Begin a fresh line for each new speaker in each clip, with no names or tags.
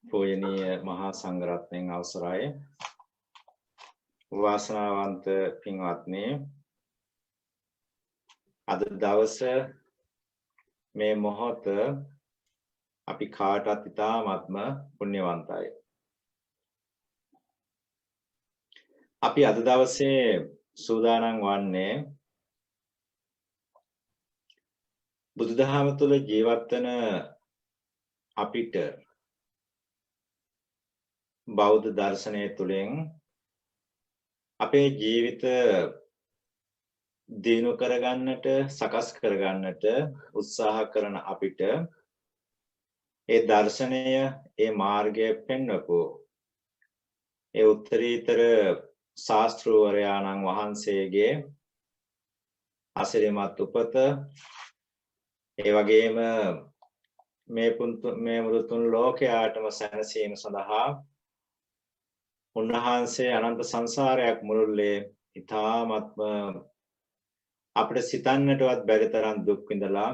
පූජනීය මහා සංඝරත්නයන් අවසරයි වාසනාවන්ත පින්වත්නි අද දවස මේ මොහොත අපි කාටත් ඉතාමත්ම පුණ්‍යවන්තයි. අපි අද දවසේ සූදානම් වන්නේ බුදුදහම තුළ ජීවත් වෙන අපිට බෞද්ධ දර්ශනය තුළින් අපේ ජීවිත දිනු කරගන්නට සකස් කරගන්නට උත්සාහ කරන අපිට ඒ දර්ශනය ඒ මාර්ගය පෙන්වපු ඒ උත්තරීතර ශාස්ත්‍රවරයාණන් වහන්සේගේ අසිරිමත් උපත ඒ වගේම මේ මුතුන් ලෝකයාටම සැනසීම සඳහා උන්වහන්සේ අනන්ත සංසාරයක් මුළුල්ලේ ඊ타ත්ම අපිට සිතන්නටවත් බැරි තරම් දුක් විඳලා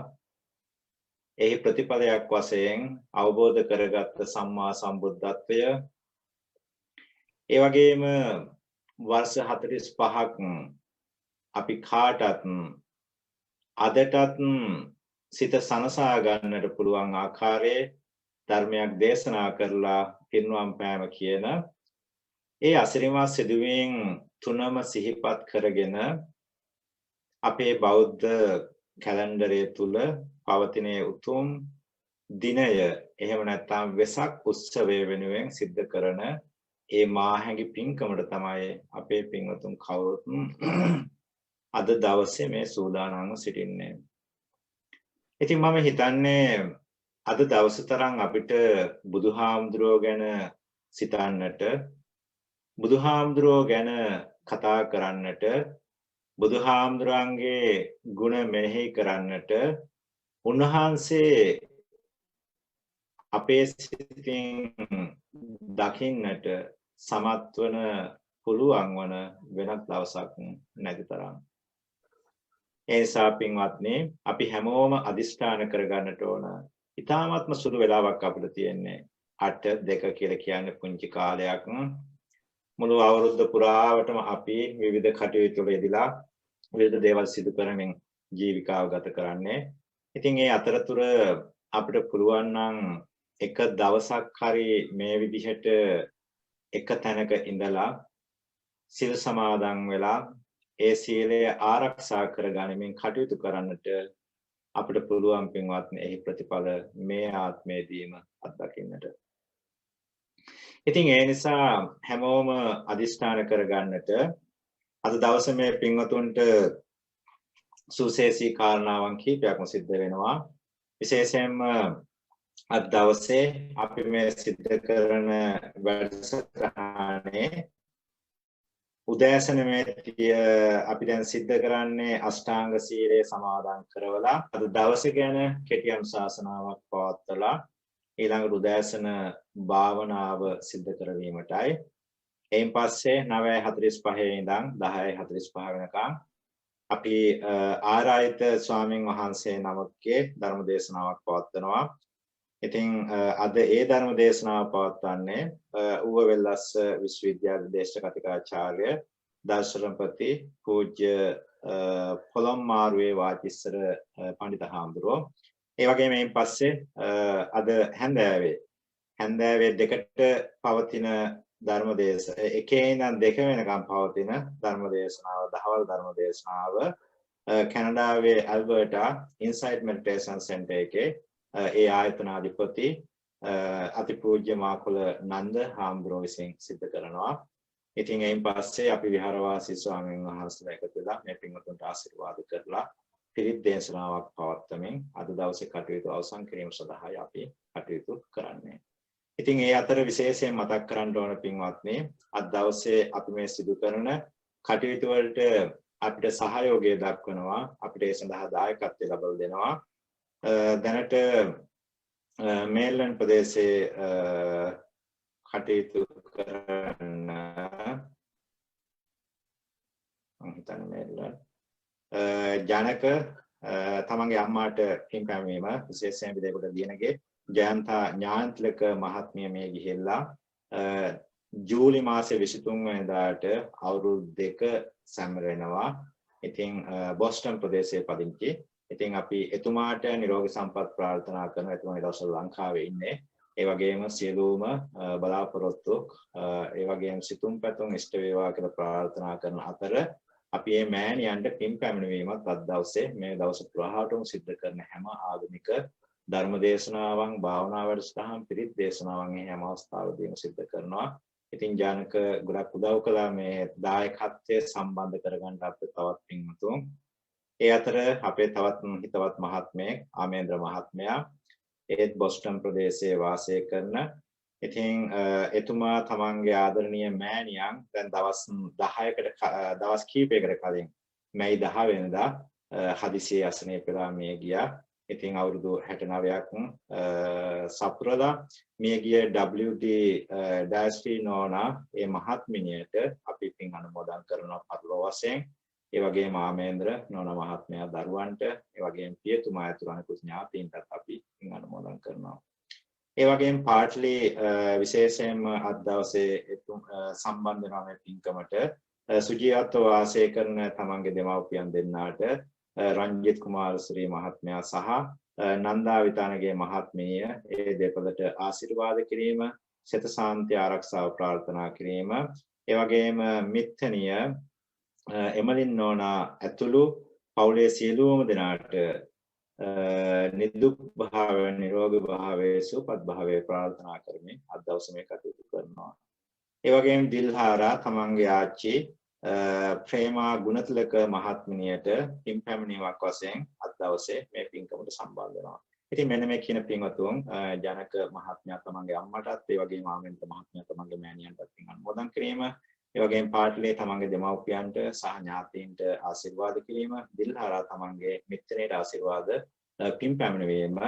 එහි ප්‍රතිපලයක් වශයෙන් අවබෝධ කරගත් සම්මා සම්බුද්ධත්වය ඒ වගේම වර්ෂ 45ක් අපි කාටත් අදටත් සිත සනසා ගන්නට පුළුවන් ආකාරයේ ධර්මයක් දේශනා කරලා පින්වම් පෑම කියන ඒ අසිරිමත් සිදුවීම් තුනම සිහිපත් කරගෙන අපේ බෞද්ධ කැලෙන්ඩරය තුල පවතින උතුම් දිනය එහෙම නැත්නම් වෙසක් උත්සවය වෙනුවෙන් සිද්ධ කරන ඒ මාහැඟි පින්කමට තමයි අපේ පින්වතුන් කවුරුත් අද දවසේ මේ සූදානම්ව සිටින්නේ. ඉතින් මම හිතන්නේ අද දවස තරම් අපිට බුදුහාමුදුරුවෝ ගැන සිතන්නට බුදුහාමුදුරුවෝ ගැන කතා කරන්නට බුදුහාමුදුරන්ගේ ගුණ මෙනෙහි කරන්නට උන්වහන්සේ අපේ සිතින් දකින්නට සමත් වන පුළුවන් වන වෙනත් දවසක් නැති තරම්. ඒ නිසා පින්වත්නි අපි හැමෝම අදිෂ්ඨාන කරගන්නට ඕන. ඊ타ත්ම සුළු වෙලාවක් අපිට තියෙන්නේ 8-2 කියලා කියන්නේ පුංචි කාලයක්. මුළු අවුරුද්ද පුරාවටම අපි විවිධ කටයුතු වල යෙදලා විවිධ දේවල් සිදු කරමින් ජීවිකාව ගත කරන්නේ. ඉතින් ඒ අතරතුර අපිට පුළුවන් නම් එක දවසක් හරි මේ විදිහට එක තැනක ඉඳලා සිල් සමාදන් වෙලා ඒ සීලය ආරක්ෂා කරගනිමින් කටයුතු කරන්නට අපිට පුළුවන් පින්වත්නි එහි ප්‍රතිඵල මේ ආත්මයේදීම අත්දකින්නට. ඉතින් ඒ නිසා හැමෝම අදිෂ්ඨාන කරගන්නට අද දවසේ මේ පින්වතුන්ට සුවිශේෂී කාරණාවන් කීපයක්ම සිද්ධ වෙනවා. විශේෂයෙන්ම අද දවසේ අපි මේ සිද්ධ කරන වැඩසටහනේ උදෑසන මේතිය අපි දැන් සිද්ධ කරන්නේ අෂ්ටාංග සීලය සමාදන් කරවලා අද දවසේ ගැන කෙටි අනුශාසනාවක් පවත්වලා ඊළඟ උදෑසන භාවනාව සිද්ධ කරවීමටයි. එයින් පස්සේ 9:45 ඉඳන් 10:45 වෙනකම් අපි ආරායිත ස්වාමින් වහන්සේ නමකගේ ධර්ම දේශනාවක් පවත්වනවා. ඉතින් අද ඒ ධර්ම දේශනාව පවත්වන්නේ ඌව වෙල්ලස්ස විශ්වවිද්‍යාලයේ දේශක කතිකාචාර්ය දර්ශනපති පූජ්‍ය පොළොම්මාරුවේ වාචිස්සර පඬිත හාමුදුරුවෝ. ඒ වගේම එයින් පස්සේ අද හැන්දෑවේ දෙකට පවතින ධර්මදේශ එකේ ඉඳන් දෙක වෙනකම් පවතින ධර්මදේශනාව දහවල් ධර්මදේශනාව කැනඩාවේ ඇල්බර්ටා ඉන්සයිට් මෙඩිටේෂන් සෙන්ටර් එකේ ඒ ආයතනාධිපති අතිපූජ්‍ය මාකොළ නන්ද හාමුදුරුවෝ විසින් සිද්ධ කරනවා. ඉතින් එයින් පස්සේ අපි විහාරවාසී ස්වාමීන් වහන්සේලා එකතු වෙලා මේ පින්වතුන්ට ආශිර්වාද කරලා පිරිත් දේශනාවක් පවත්වමින් අද දවසේ කටයුතු අවසන් කිරීම සඳහායි අපි කටයුතු කරන්නේ. ඉතින් ඒ අතර විශේෂයෙන් මතක් කරන්න ඕන පින්වත්නි අද දවසේ අපි මේ සිදු කරන කටයුතු වලට අපිට සහයෝගය දක්වනවා අපිට ඒ සඳහා දායකත්වය ලබා දෙනවා. දැනට මේල්ලන් ප්‍රදේශයේ කටයුතු කරන මම හිතන්නේ මේල්ලන් ජනක තමන්ගේ අම්මාට පින් පැමිණීම විශේෂයෙන් විදේකට දිනගේ ජයන්තා ඥානතිලක මහත්මිය මේ ගිහිල්ලා ජූලි මාසේ 23 වෙනිදාට අවුරුදු 2 සැමරෙනවා. ඉතින් බොස්ටන් ප්‍රදේශයේ පදිංචි. ඉතින් අපි එතුමාට නිරෝගී සම්පත් ප්‍රාර්ථනා කරන එතුමා මේ දවස්වල ලංකාවේ ඉන්නේ. ඒ වගේම සියලුම බලාපොරොත්තු ඒ වගේම සිතුම් පැතුම් ඉෂ්ට වේවා කියලා ප්‍රාර්ථනා කරන අතර අපි මේ මෑණියන්ට පින් පැමිණීමත් අද දවසේ මේ දවස් පුරාවටම සිද්ධ කරන හැම ආගමික ධර්ම දේශනාවන් භාවනා වැඩසටහන් පිරිත් දේශනාවන් මේ හැම අවස්ථාවකදීම සිද්ධ කරනවා. ඉතින් ජානක ගොඩක් උදව් කළා මේ දායකත්වයේ සම්බන්ධ කරගන්න අපේ තවත් පින්වතුන්. ඒ අතර අපේ තවත් හිතවත් මහත්මයෙක් ආමේන්ද්‍ර මහත්මයා ඒත් බොස්ටන් ප්‍රදේශයේ වාසය කරන. ඉතින් එතුමා තමන්ගේ ආදරණීය මෑණියන් දැන් දවස් 10කට දවස් කිහිපයකට කලින් මැයි 10 වෙනිදා හදිසියේ අසනීප වෙලා මිය ගියා. ඉතින් අවුරුදු 69ක් සපුරලා මිය ගිය WD ඩයස්ටි නෝනා ඒ මහත්මිනියට අපි පින් අනුමෝදන් කරනවා පරිලෝක වශයෙන්. ඒ වගේම ආමේන්ද්‍ර නෝනා මහත්මයා දරුවන්ට ඒ වගේම පියතුමා ඇතුළු අනිකුත් ඥාතීන්ටත් අපි පින් අනුමෝදන් කරනවා. ඒ වගේම පාර්ට්ලි විශේෂයෙන්ම අද දවසේ සම්බන්ධ වෙනවා මේ පින්කමට සුජීවත්ව වාසය කරන තමන්ගේ දෙමව්පියන් දෙන්නාට රංජිත් කුමාරශ්‍රී මහත්මයා සහ නන්දා විතානගේ මහත්මිය ඒ දෙපළට ආශිර්වාද කිරීම, සිත සාන්තිය ආරක්ෂාව ප්‍රාර්ථනා කිරීම, ඒ වගේම මිත්තනිය එමලින් නෝනා ඇතුළු පවුලේ සියලුම දෙනාට නිදුක් භාවය, නිරෝගී භාවය, සුවපත් භාවය ප්‍රාර්ථනා කරමින් අද දවසේ මේ කටයුතු කරනවා. ඒ වගේම දිල්හාරා තමන්ගේ ආච්චි ප්‍රේමා ගුණතිලක මහත්මිනියට පින් පැමිණීමක් වශයෙන් අද දවසේ මේ පින්කමට සම්බන්ධ වෙනවා. ඉතින් මෙන්න මේ කියන පින්වතුන් ජනක මහත්මයා තමන්ගේ අම්මටත් ඒ වගේම ආමෙන්ත මහත්මයා තමන්ගේ මෑණියන්ටත් පින් අනුමෝදන් කිරීම, ඒ වගේම පාටලේ තමන්ගේ දෙමව්පියන්ට සහ ඥාතීන්ට ආශිර්වාද කිරීම, දිල්හාරා තමන්ගේ මිත්‍රයට ආශිර්වාද පින් පැමිණීම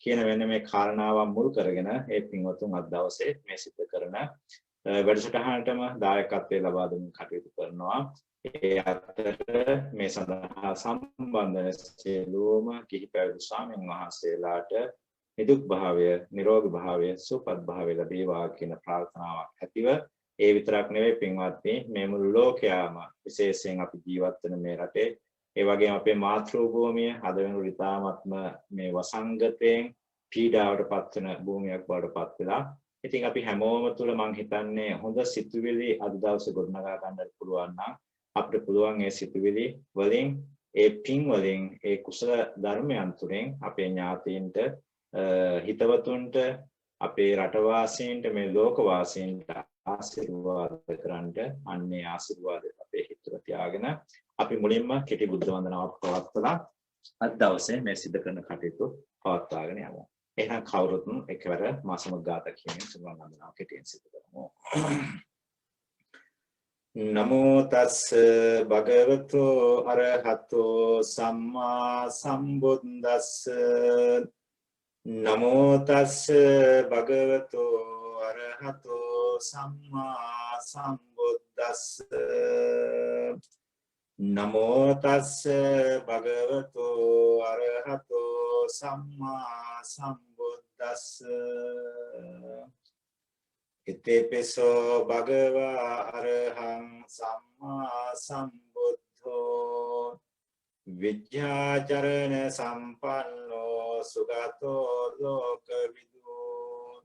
කියන වෙන මේ කාරණාවන් මුල් කරගෙන මේ පින්වතුන් අද දවසේ මේ සිද්ධ කරන වැඩසටහනටම දායකත්වයේ ලබා දෙමින් කටයුතු කරනවා. ඒ අතර මේ සඳහා සම්බන්ධ සියලුම කිහිපැවි ස්වාමීන් වහන්සේලාට නිදුක් භාවය, නිරෝගී භාවය, සුවපත් භාවය ලැබේවා කියන ප්‍රාර්ථනාවක් ඇතිව ඒ විතරක් නෙවෙයි පින්වත්නි මේ මුළු ලෝකයාම විශේෂයෙන් අපි ජීවත් වෙන මේ රටේ ඒ වගේම අපේ මාතෘ භූමිය අද වෙනකොට ඉතාමත්ම මේ වසංගතයෙන් පීඩාවට පත්වන භූමියක් බවට පත් වෙලා. ඉතින් අපි හැමෝම තුළ මම හිතන්නේ හොඳ සිතුවිලි අද දවසේ ගොඩනගා ගන්නට පුළුවන් නම් අපිට පුළුවන් ඒ සිතුවිලි වලින් ඒ පින් වලින් ඒ කුසල ධර්මයන් තුළින් අපේ ඥාතීන්ට හිතවතුන්ට අපේ රටවාසීන්ට මේ ලෝකවාසීන්ට ආශිර්වාද කරන්නට අන්නේ ආශිර්වාද අපේ හිතට තියාගෙන අපි මුලින්ම කෙටි බුද්ධ වන්දනාවක් පවත්වලා අද දවසේ මේ සිද්ධ කරන කටයුතු පවත්වාගෙන යමු. එහෙනම් කවුරුත් එකවර මාසම ගාථා කියමින් සුබ වන්දනාව කෙටියෙන් සිදු කරමු. නමෝ තස්ස භගවතු අරහතෝ සම්මා සම්බුද්දස්ස නමෝ තස්ස භගවතු අරහතෝ සම්මා සම්බුද්දස්ස නමෝ තස්ස භගවතු අරහතෝ සම්මා සම්බුද්දස්ස ඉතේපසෝ භගවා අරහං සම්මා සම්බුද්ධෝ විද්‍යාචරණ සම්පන්නෝ සුගතෝ ලෝකවිදෝ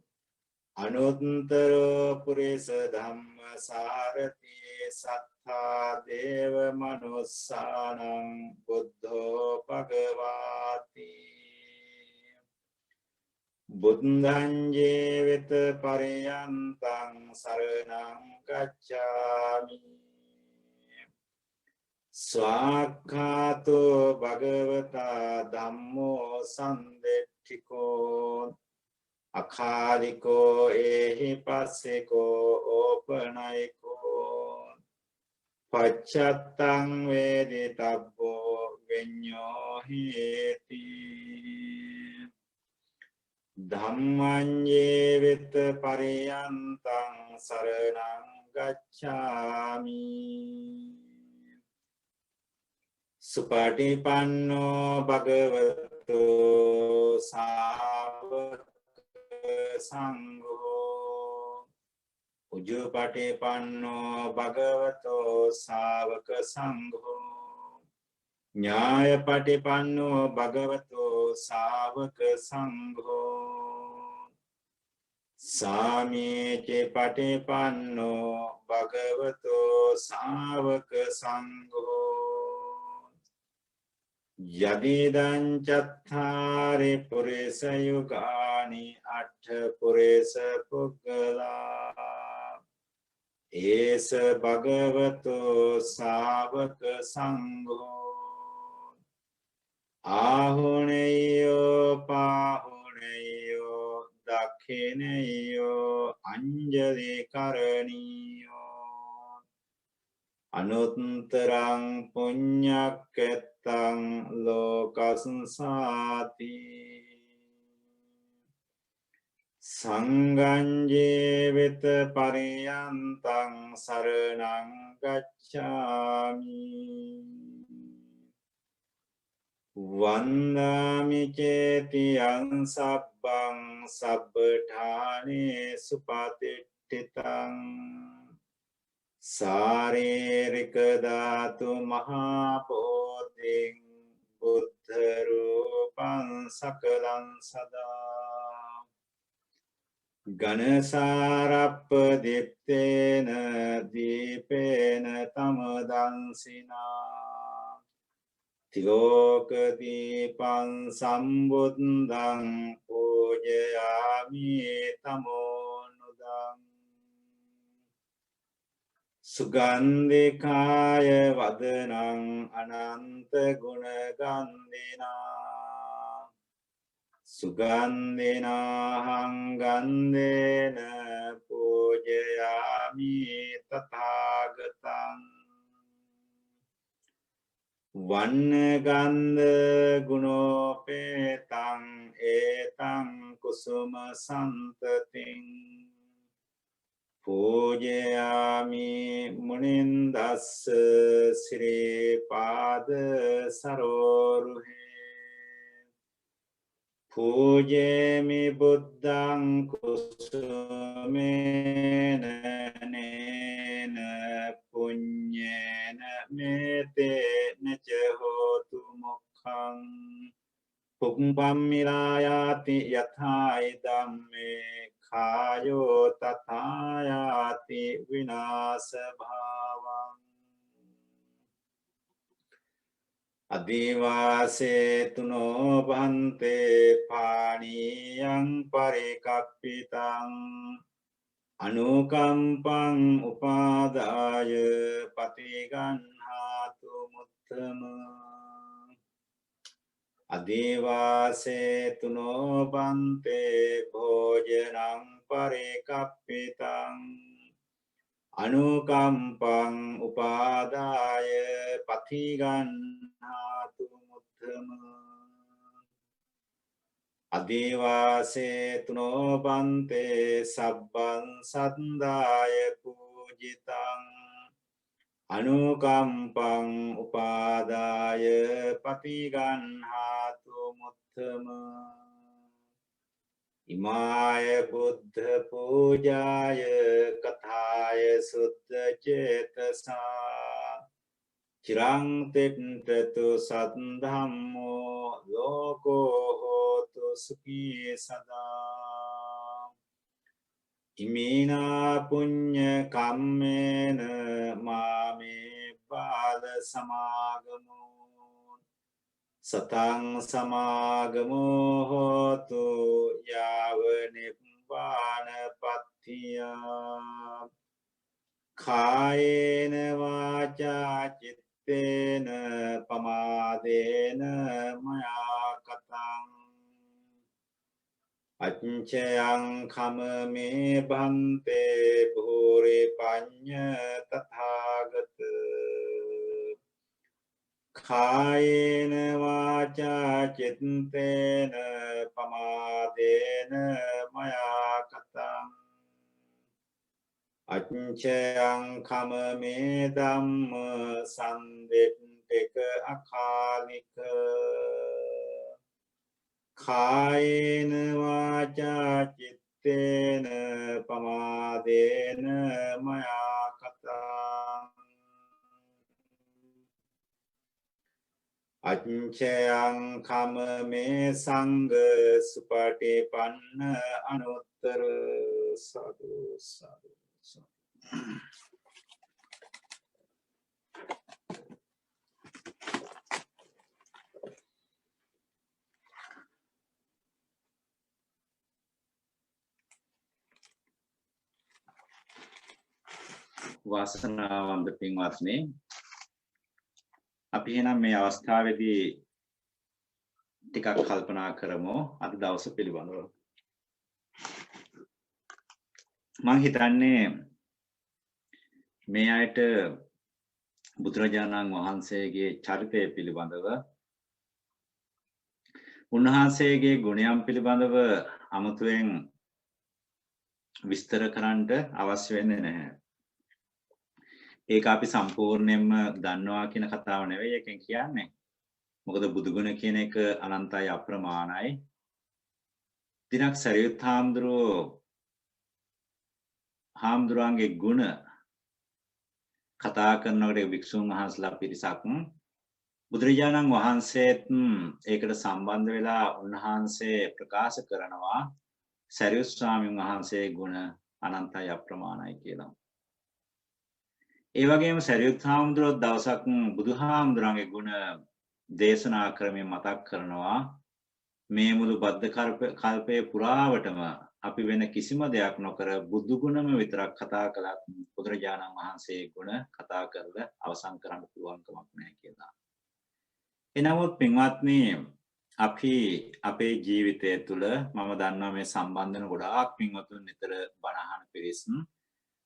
අනුත්තරෝ පුරිස ධම්ම සාරති සත්තා දේව මනුස්සානං බුද්ධෝ භගවාති බුද්ධං ජීවිත පරියන්තං සරණං ගච්ඡාමි ස්වාක්ඛාතෝ භගවතා ධම්මෝ සම්දෙට්ඨිකෝ අඛාලිකෝ ඒහි පස්සේකෝ ඕපනයිකෝ පච්චත්තං වේදිතබ්බෝ විඤ්ඤෝ හේති ධම්මං ජීවිත පරියන්තං සරණං ගච්ඡාමි සුපටිපන්නෝ භගවතු සාවකෝ සංඝෝ උජුපටිපන්නෝ භගවතෝ ශාවක සංඝෝ ඥායපටිපන්නෝ භගවතෝ ශාවක සංඝෝ සාමීචි පටිපන්නෝ භගවතෝ ශාවක සංඝෝ යදිදං චත්තාරි පුරිස යුගානි අට්ඨ පුරිස පුග්ගලා ඒස භගවතෝ ශාවක සංඝෝ ආහුනේයෝ පාහුනේයෝ දක්ඛිනේයෝ අංජලි කරණීයෝ අනුත්තරං පුඤ්ඤක්කෙත්තං ලෝකසංසාති සංඝං ජීවිත පරියන්තං සරණං ගච්ඡාමි වන්දාමි චේතියං සබ්බං සබ්බඨානේ සුපතිට්ඨිතං සාරීරික ධාතු මහා බෝධින් බුද්ධ රූපං සකලං සදා ඝනසාරප්ප දීප්තේන දීපේන තමදංසිනා තිලෝක දීපං සම්බුද්ධං පූජයාමි තමෝනුදං සුගන්ධිකාය වදනං අනන්ත ගුණ ගන්ධිනා සුගන්ධිනාහං ගන්ධේන පූජයාමි තථාගතං වන්න ගන්ධ ගුණෝපේතං ඒතං කුසුම සන්තතින් පූජයාමි මුනින්දස්ස ශ්‍රී පාද සරෝරුහේ පූජේමි බුද්ධං කුසුමේන නේන පුඤ්ඤේන මේතේන ච හෝතු මොක්ඛං පුම්පම්මිරායාති යථායි ධම්මේ කායෝ තථායාති විනාශ භාවං අදිවාසේ තුනෝ භන්තේ පාණීයං පරිකප්පිතං අනුකම්පං උපාදාය පටිගන්හාතු මුත්තම අදිවාසේ තුනෝ බන්තේ භෝජනං පරිකප්පිතං අනුකම්පං උපාදාය පටිගන්හාතු මුත්තම අදිවාසේ තුනෝ බන්තේ සබ්බං සද්දාය පූජිතං අනුකම්පං උපාදාය පටිගන්හාතු මුත්තම ඉමාය බුද්ධ පූජාය කථාය සුද්ධ චේතසා චිරං තිට්ඨතු සද්ධම්මෝ ලෝකෝ හෝතු සුඛී සදා ඉමිනා පුඤ්ඤ කම්මේන මාමේ බාල සමාගමෝ සතං සමාගමෝ හෝතු යාව නිබ්බාන පත්තිය කායේන වාචා චිත්තේන පමාදේන මයා කතං අච්චයං khමමේ භන්තේ භූරි පඤ්ඤ තථාගත කායේන වාචා චිත්තේන පමාදේන මයා කතං අච්චයං khමමේ ධම්ම සම්දෙට්ඨක අකාලික කායේන වාචා චිත්තේන අනුත්තේන පමාදේන මයා කතා අච්චයං කම මේ සංඝ සුපටිපන්න අනුත්තර සාදු සාදු වාසනාවන්ත පින්වත්නි අපි එහෙනම් මේ අවස්ථාවේදී ටිකක් කල්පනා කරමු අද දවස පිළිබඳව. මම හිතන්නේ මේ අයට බුදුරජාණන් වහන්සේගේ චරිතය පිළිබඳව උන්වහන්සේගේ ගුණයන් පිළිබඳව අමුතුවෙන් විස්තර කරන්න අවශ්‍ය වෙන්නේ නැහැ. ඒක අපි සම්පූර්ණයෙන්ම දන්නවා කියන කතාව නෙවෙයි එකෙන් කියන්නේ. මොකද බුදුගුණ කියන එක අනන්තයි අප්‍රමාණයි. දිනක් සරියුත් හාමුදුරුවන්ගේ ගුණ කතා කරනකොට වික්ෂුන් වහන්සේලා පිරිසක් බුදුරජාණන් වහන්සේත් ඒකට සම්බන්ධ වෙලා උන්වහන්සේ ප්‍රකාශ කරනවා සරියුත් ස්වාමීන් වහන්සේ ගුණ අනන්තයි අප්‍රමාණයි කියලා. ඒ වගේම සරියුත් හාමුදුරුවෝ දවසක් බුදුහාමුදුරන්ගේ ගුණ දේශනා කරමින් මතක් කරනවා මේ මුළු බද්ධ කල්පයේ පුරාවටම අපි වෙන කිසිම දෙයක් නොකර බුදු ගුණම විතරක් කතා කළත් බුදුරජාණන් වහන්සේ ගුණ කතා කරලා අවසන් කරන්න පුළුවන් කමක් නැහැ කියලා. එනමුත් පින්වත්නි අපි අපේ ජීවිතය තුළ මම දන්නවා මේ සම්බන්ධන ගොඩාක් පින්වතුන් නිතර බණ අහන පිරිස්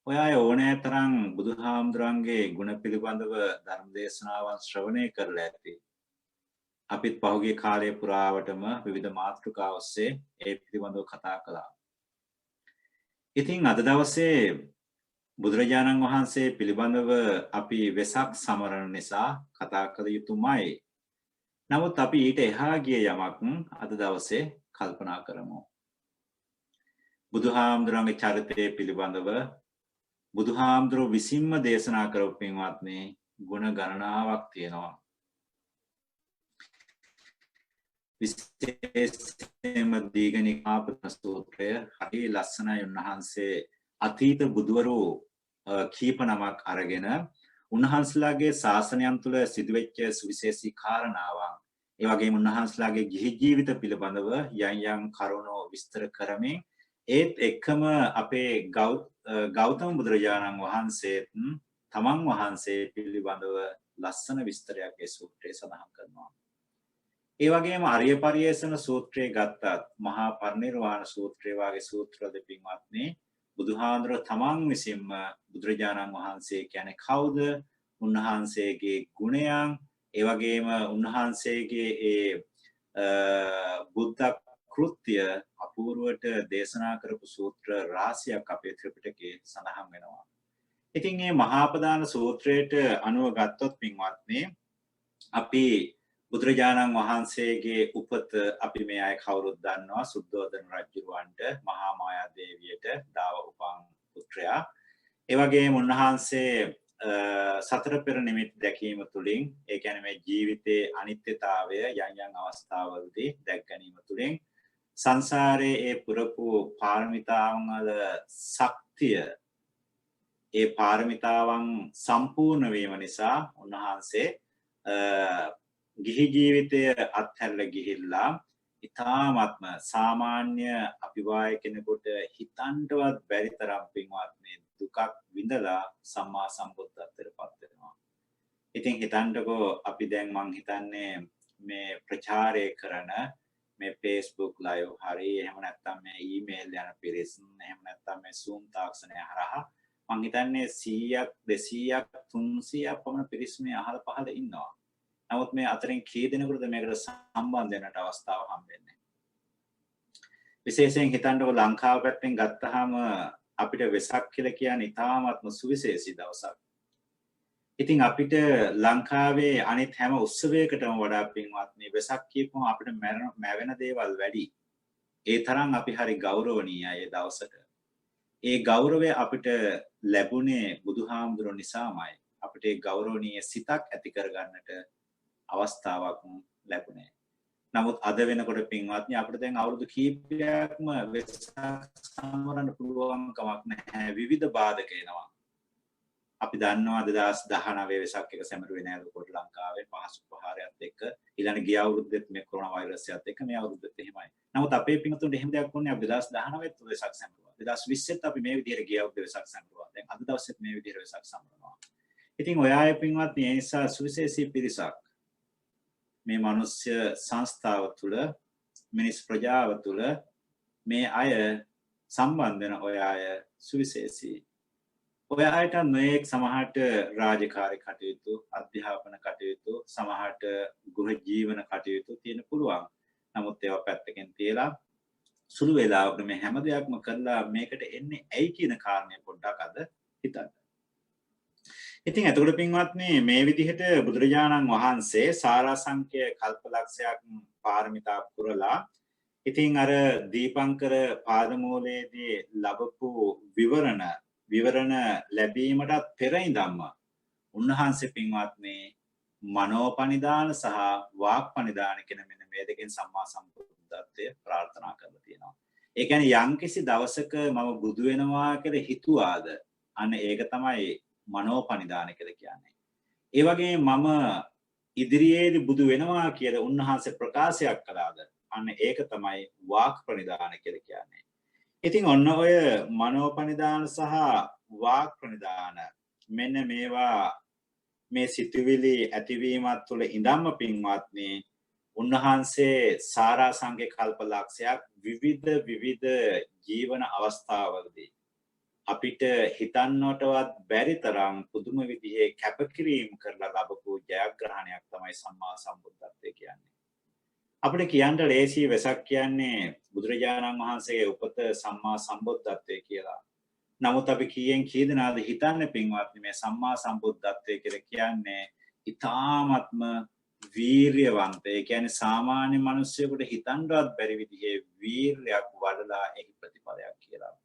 ඔය ඕනෑ තරම් බුදුහාමුදුරන්ගේ ගුණ පිළිබඳව ධර්ම දේශනාවන් ශ්‍රවණය කරලා ඇති. අපිත් පහුගිය කාලය පුරාවටම විවිධ මාතෘකා ඔස්සේ ඒ පිළිබඳව කතා කළා. ඉතින් අද දවසේ බුදුරජාණන් වහන්සේ පිළිබඳව අපි වෙසක් සමරන නිසා කතා කළ යුතුමයි. නමුත් අපි ඊට එහා ගිය යමක් අද දවසේ කල්පනා කරමු. බුදුහාමුදුරන්ගේ චරිතය පිළිබඳව බුදුහාමුදුරුවෝ විසින්ම දේශනා කරපු පින්වත්නි ගුණ ගණනාවක් තියෙනවා. විශේෂයෙන්ම දීඝනිකාපත සූත්‍රය හරි ලස්සනයි. උන්වහන්සේ අතීත බුදුවරු කීප නමක් අරගෙන උන්වහන්සේලාගේ ශාසනයන් තුළ සිදුවෙච්ච සුවිශේෂී කාරණාවන් ඒ වගේම උන්වහන්සේලාගේ ගිහි ජීවිත පිළිබඳව යම් කරුණු විස්තර කරමින් ඒත් එක්කම අපේ ගෞතම බුදුරජාණන් වහන්සේ තමන් වහන්සේ පිළිබඳව ලස්සන විස්තරයක් ඒ සූත්‍රයේ සඳහන් කරනවා. ඒ වගේම අරිය පරියේෂණ සූත්‍රය ගත්තත් මහා පරිනිර්වාණ සූත්‍රය වගේ සූත්‍රවල පින්වත්නි බුදුහාඳුර තමන් විසින්ම බුදුරජාණන් වහන්සේ කියන්නේ කවුද? උන්වහන්සේගේ ගුණයන් ඒ වගේම උන්වහන්සේගේ බුද්ධ කෘත්‍ය අපූර්වට දේශනා කරපු සූත්‍ර රාශියක් අපේ ත්‍රිපිටකයේ සඳහන් වෙනවා. ඉතින් මේ මහාපදාන සූත්‍රයට අනුව ගත්තොත් පින්වත්නි අපි බුදුරජාණන් වහන්සේගේ උපත අපි මේ අය කවුරුත් දන්නවා. සුද්ධෝදන රජුවන්ට මහා මායා දේවියට දාව උපන් පුත්‍රයා. ඒ වගේම උන්වහන්සේ සතර පෙර නිමිති දැකීම තුළින් ඒ කියන්නේ මේ ජීවිතයේ අනිත්‍යතාවය යම් අවස්ථාවලදී දැක ගැනීම තුළින් සංසාරයේ ඒ පුරපු පාරමිතාවන් වල ශක්තිය ඒ පාරමිතාවන් සම්පූර්ණ වීම නිසා උන්වහන්සේ ගිහි ජීවිතය අත්හැරලා ගිහිල්ලා ඊ타ත්ම සාමාන්‍ය අභිවාය කෙනෙකුට හිතන්නවත් බැරි තරම් පින්වත්නි දුකක් විඳලා සම්මා සම්බුද්ධත්වයට පත් වෙනවා. ඉතින් හිතන්නකෝ අපි දැන් මං හිතන්නේ මේ ප්‍රචාරය කරන මේ Facebook live හරි එහෙම නැත්නම් මේ ඊමේල් යන පිරිස් එහෙම නැත්නම් මේ Zoom තාක්ෂණය හරහා මං හිතන්නේ 100ක් 200ක් 300ක් පමණ පිරිස් මේ අහල පහල ඉන්නවා. නමුත් මේ අතරින් කී දෙනෙකුටද මේකට සම්බන්ධ වෙන්නට අවස්ථාව හම්බෙන්නේ? විශේෂයෙන් හිතන්නකෝ ලංකාව පැත්තෙන් ගත්තාම අපිට වෙසක් කියලා කියන්නේ ඉතාමත්ම සුවිශේෂී දවසක්. ඉතින් අපිට ලංකාවේ අනිත් හැම උත්සවයකටම වඩා පින්වත්නි වෙසක් කියපුවම අපිට මැවෙන දේවල් වැඩි. ඒ තරම් අපි හරි ගෞරවණීයයි ඒ දවසට. ඒ ගෞරවය අපිට ලැබුණේ බුදුහාමුදුරුවෝ නිසාමයි. අපිට ඒ ගෞරවණීය සිතක් ඇති කරගන්නට අවස්ථාවක් ලැබුණේ. නමුත් අද වෙනකොට පින්වත්නි අපිට දැන් අවුරුදු කීපයක්ම වෙසක් සමරන්න පුළුවන් කමක් නැහැ. විවිධ බාධක එනවා. අපි දන්නවා 2019 වෙසක් එක සැමරුවේ නෑ ලෝකෝට ලංකාවේ පහසු ප්‍රහාරයත් එක්ක ඊළඟ ගිය අවුරුද්දෙත් මේ කොරෝනා වෛරස් එකත් එක්ක මේ අවුරුද්දෙත් එහෙමයි. නමුත් අපේ පින්තුන්ට එහෙම දෙයක් වුණේ අපි 2019 ත් වෙසක් සැමරුවා. 2020 ත් අපි මේ විදිහට ගිය අවුරුද්දේ වෙසක් සැමරුවා. දැන් අද දවසෙත් මේ විදිහට වෙසක් සමරනවා. ඉතින් ඔය අය පින්වත්නි ඒ නිසා සුවිශේෂී පිරිසක් මේ මිනිස්ය සංස්ථාව තුළ මිනිස් ප්‍රජාව තුළ මේ අය සම්බන්ධ වෙන ඔය අය සුවිශේෂී. ඔය අයට මේක සමහරට රාජකාරී කටයුතු, අධ්‍යාපන කටයුතු, සමහරට ගෘහ ජීවන කටයුතු තියෙන පුළුවන්. නමුත් ඒවා පැත්තකින් තියලා සුළු වේලාවකට මේ හැම දෙයක්ම කරලා මේකට එන්නේ ඇයි කියන කාරණය පොඩ්ඩක් අද හිතන්න. ඉතින් එතකොට පින්වත්නි මේ විදිහට බුදුරජාණන් වහන්සේ සාරාංශක කල්පලක්ෂයක් පාරමිතා පුරලා ඉතින් අර දීපංකර පාදමූලයේදී ලැබපු විවරණ ලැබීමටත් පෙර ඉඳන්ම උන්වහන්සේ පින්වත්නි මනෝපනිදාන සහ වාක්පනිදාන කියන මෙන්න මේ දෙකෙන් සම්මා සම්බුද්ධත්වය ප්‍රාර්ථනා කරලා තියෙනවා. ඒ කියන්නේ යම්කිසි දවසක මම බුදු වෙනවා කියලා හිතුවාද අන්න ඒක තමයි මනෝපනිදාන කියලා කියන්නේ. ඒ වගේම මම ඉදිරියේදී බුදු වෙනවා කියලා උන්වහන්සේ ප්‍රකාශයක් කළාද අන්න ඒක තමයි වාක්පනිදාන කියලා කියන්නේ. ඉතින් ඔන්න ඔය මනෝපනිදාන සහ වාක්පනිදාන මෙන්න මේවා මේ සිතුවිලි ඇතිවීමත් තුළ ඉඳන්ම පින්වත්නි උන්වහන්සේ සාරාංශක කල්පලක්ෂයක් විවිධ ජීවන අවස්ථාවලදී අපිට හිතන්නටවත් බැරි තරම් පුදුම විදිහේ කැපකිරීම කරලා ලැබපු ජයග්‍රහණයක් තමයි සම්මා සම්බුද්ධත්වය කියන්නේ. අපිට කියන්න ලේසි වෙසක් කියන්නේ බුදුරජාණන් වහන්සේගේ උපත සම්මා සම්බුද්ධත්වය කියලා. නමුත් අපි කීයෙන් කී දෙනාද හිතන්නේ පින්වත්නි මේ සම්මා සම්බුද්ධත්වය කියලා කියන්නේ ඊ타ත්ම වීර්යවන්ත. ඒ කියන්නේ සාමාන්‍ය මිනිස්සුෙකුට හිතන්නවත් බැරි විදිහේ වීර්යයක් වඩලා එහි ප්‍රතිඵලයක් කියලා.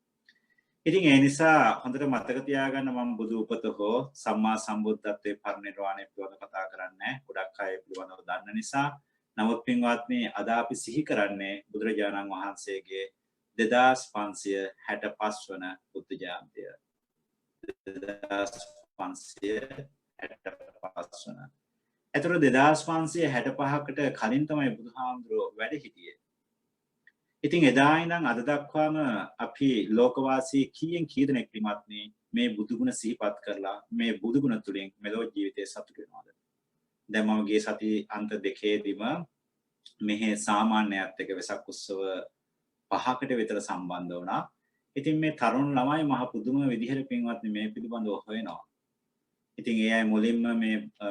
ඉතින් ඒ නිසා හොඳට මතක තියාගන්න මම බුදු උපත හෝ සම්මා සම්බුද්ධත්වයේ පරිනිර්වාණය පිළිබඳව කතා කරන්නේ ගොඩක් අය පිළිබඳව දන්න නිසා. නමුත් පින්වත්නි අද අපි සිහි කරන්නේ බුදුරජාණන් වහන්සේගේ 2565 වන බුද්ධ ජයන්තිය. 2565 වන. ඒතර 2565කට කලින් තමයි බුදුහාමුදුරුවෝ වැඩ හිටියේ. ඉතින් එදා ඉඳන් අද දක්වාම අපි ලෝකවාසී කීයෙන් කී දෙනෙක් පින්වත්නි මේ බුදුගුණ සිහිපත් කරලා මේ බුදුගුණ තුලින් මෙලොව ජීවිතේ සතුට වෙනවද? දැන් මම ගිය සති අන්ත දෙකේදීම මෙහි සාමාන්‍යයත් එක්ක වෙසක් උත්සව 5කට විතර සම්බන්ධ වුණා. ඉතින් මේ තරුණ ළමයි මහ පුදුම විදිහට පින්වත්නි මේ පිළිබඳව හොයනවා. ඉතින් ඒ අය මුලින්ම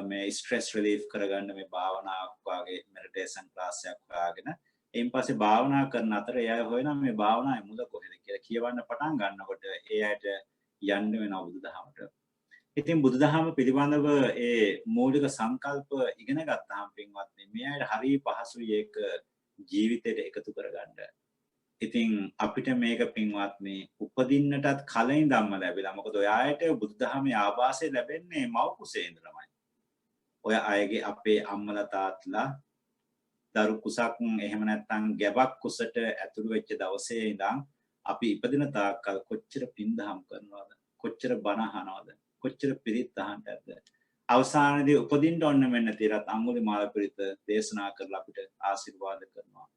මේ ස්ට්‍රෙස් රිලීෆ් කරගන්න මේ භාවනාවක් වාගේ මෙඩිටේෂන් ක්ලාස් එකක් හොයාගෙන එයින් පස්සේ භාවනා කරන අතර ඒ අය හොයනවා මේ භාවනාවේ මුල කොහෙද කියලා කියවන්න පටන් ගන්නකොට ඒ අයට යන්න වෙනවා බුදුදහමට. ඉතින් බුදුදහම පිළිබඳව ඒ මූලික සංකල්ප ඉගෙන ගත්තාම පින්වත්නි මේ අයට හරිය පහසුයි ඒක ජීවිතයට එකතු කරගන්න. ඉතින් අපිට මේක පින්වත්නි උපදින්නටත් කලින් ධම්ම ලැබිලා. මොකද ඔය අයට බුදුදහමේ ආభాසය ලැබෙන්නේ මව් කුසේ ඉඳලාමයි. ඔය අයගේ අපේ අම්මලා තාත්තලා දරු කුසක් එහෙම නැත්නම් ගැබක් කුසට ඇතුළු වෙච්ච දවසේ ඉඳන් අපි ඉපදින තාක්කල් කොච්චර පින්දහම් කරනවද? කොච්චර බණ අහනවද? කොච්චර පිරිත් අහන්නද? අවසානයේදී උපදින්න ඕන මෙන්න තිරත් අඟුලිමාල පිරිත දේශනා කරලා අපිට ආශිර්වාද කරනවා.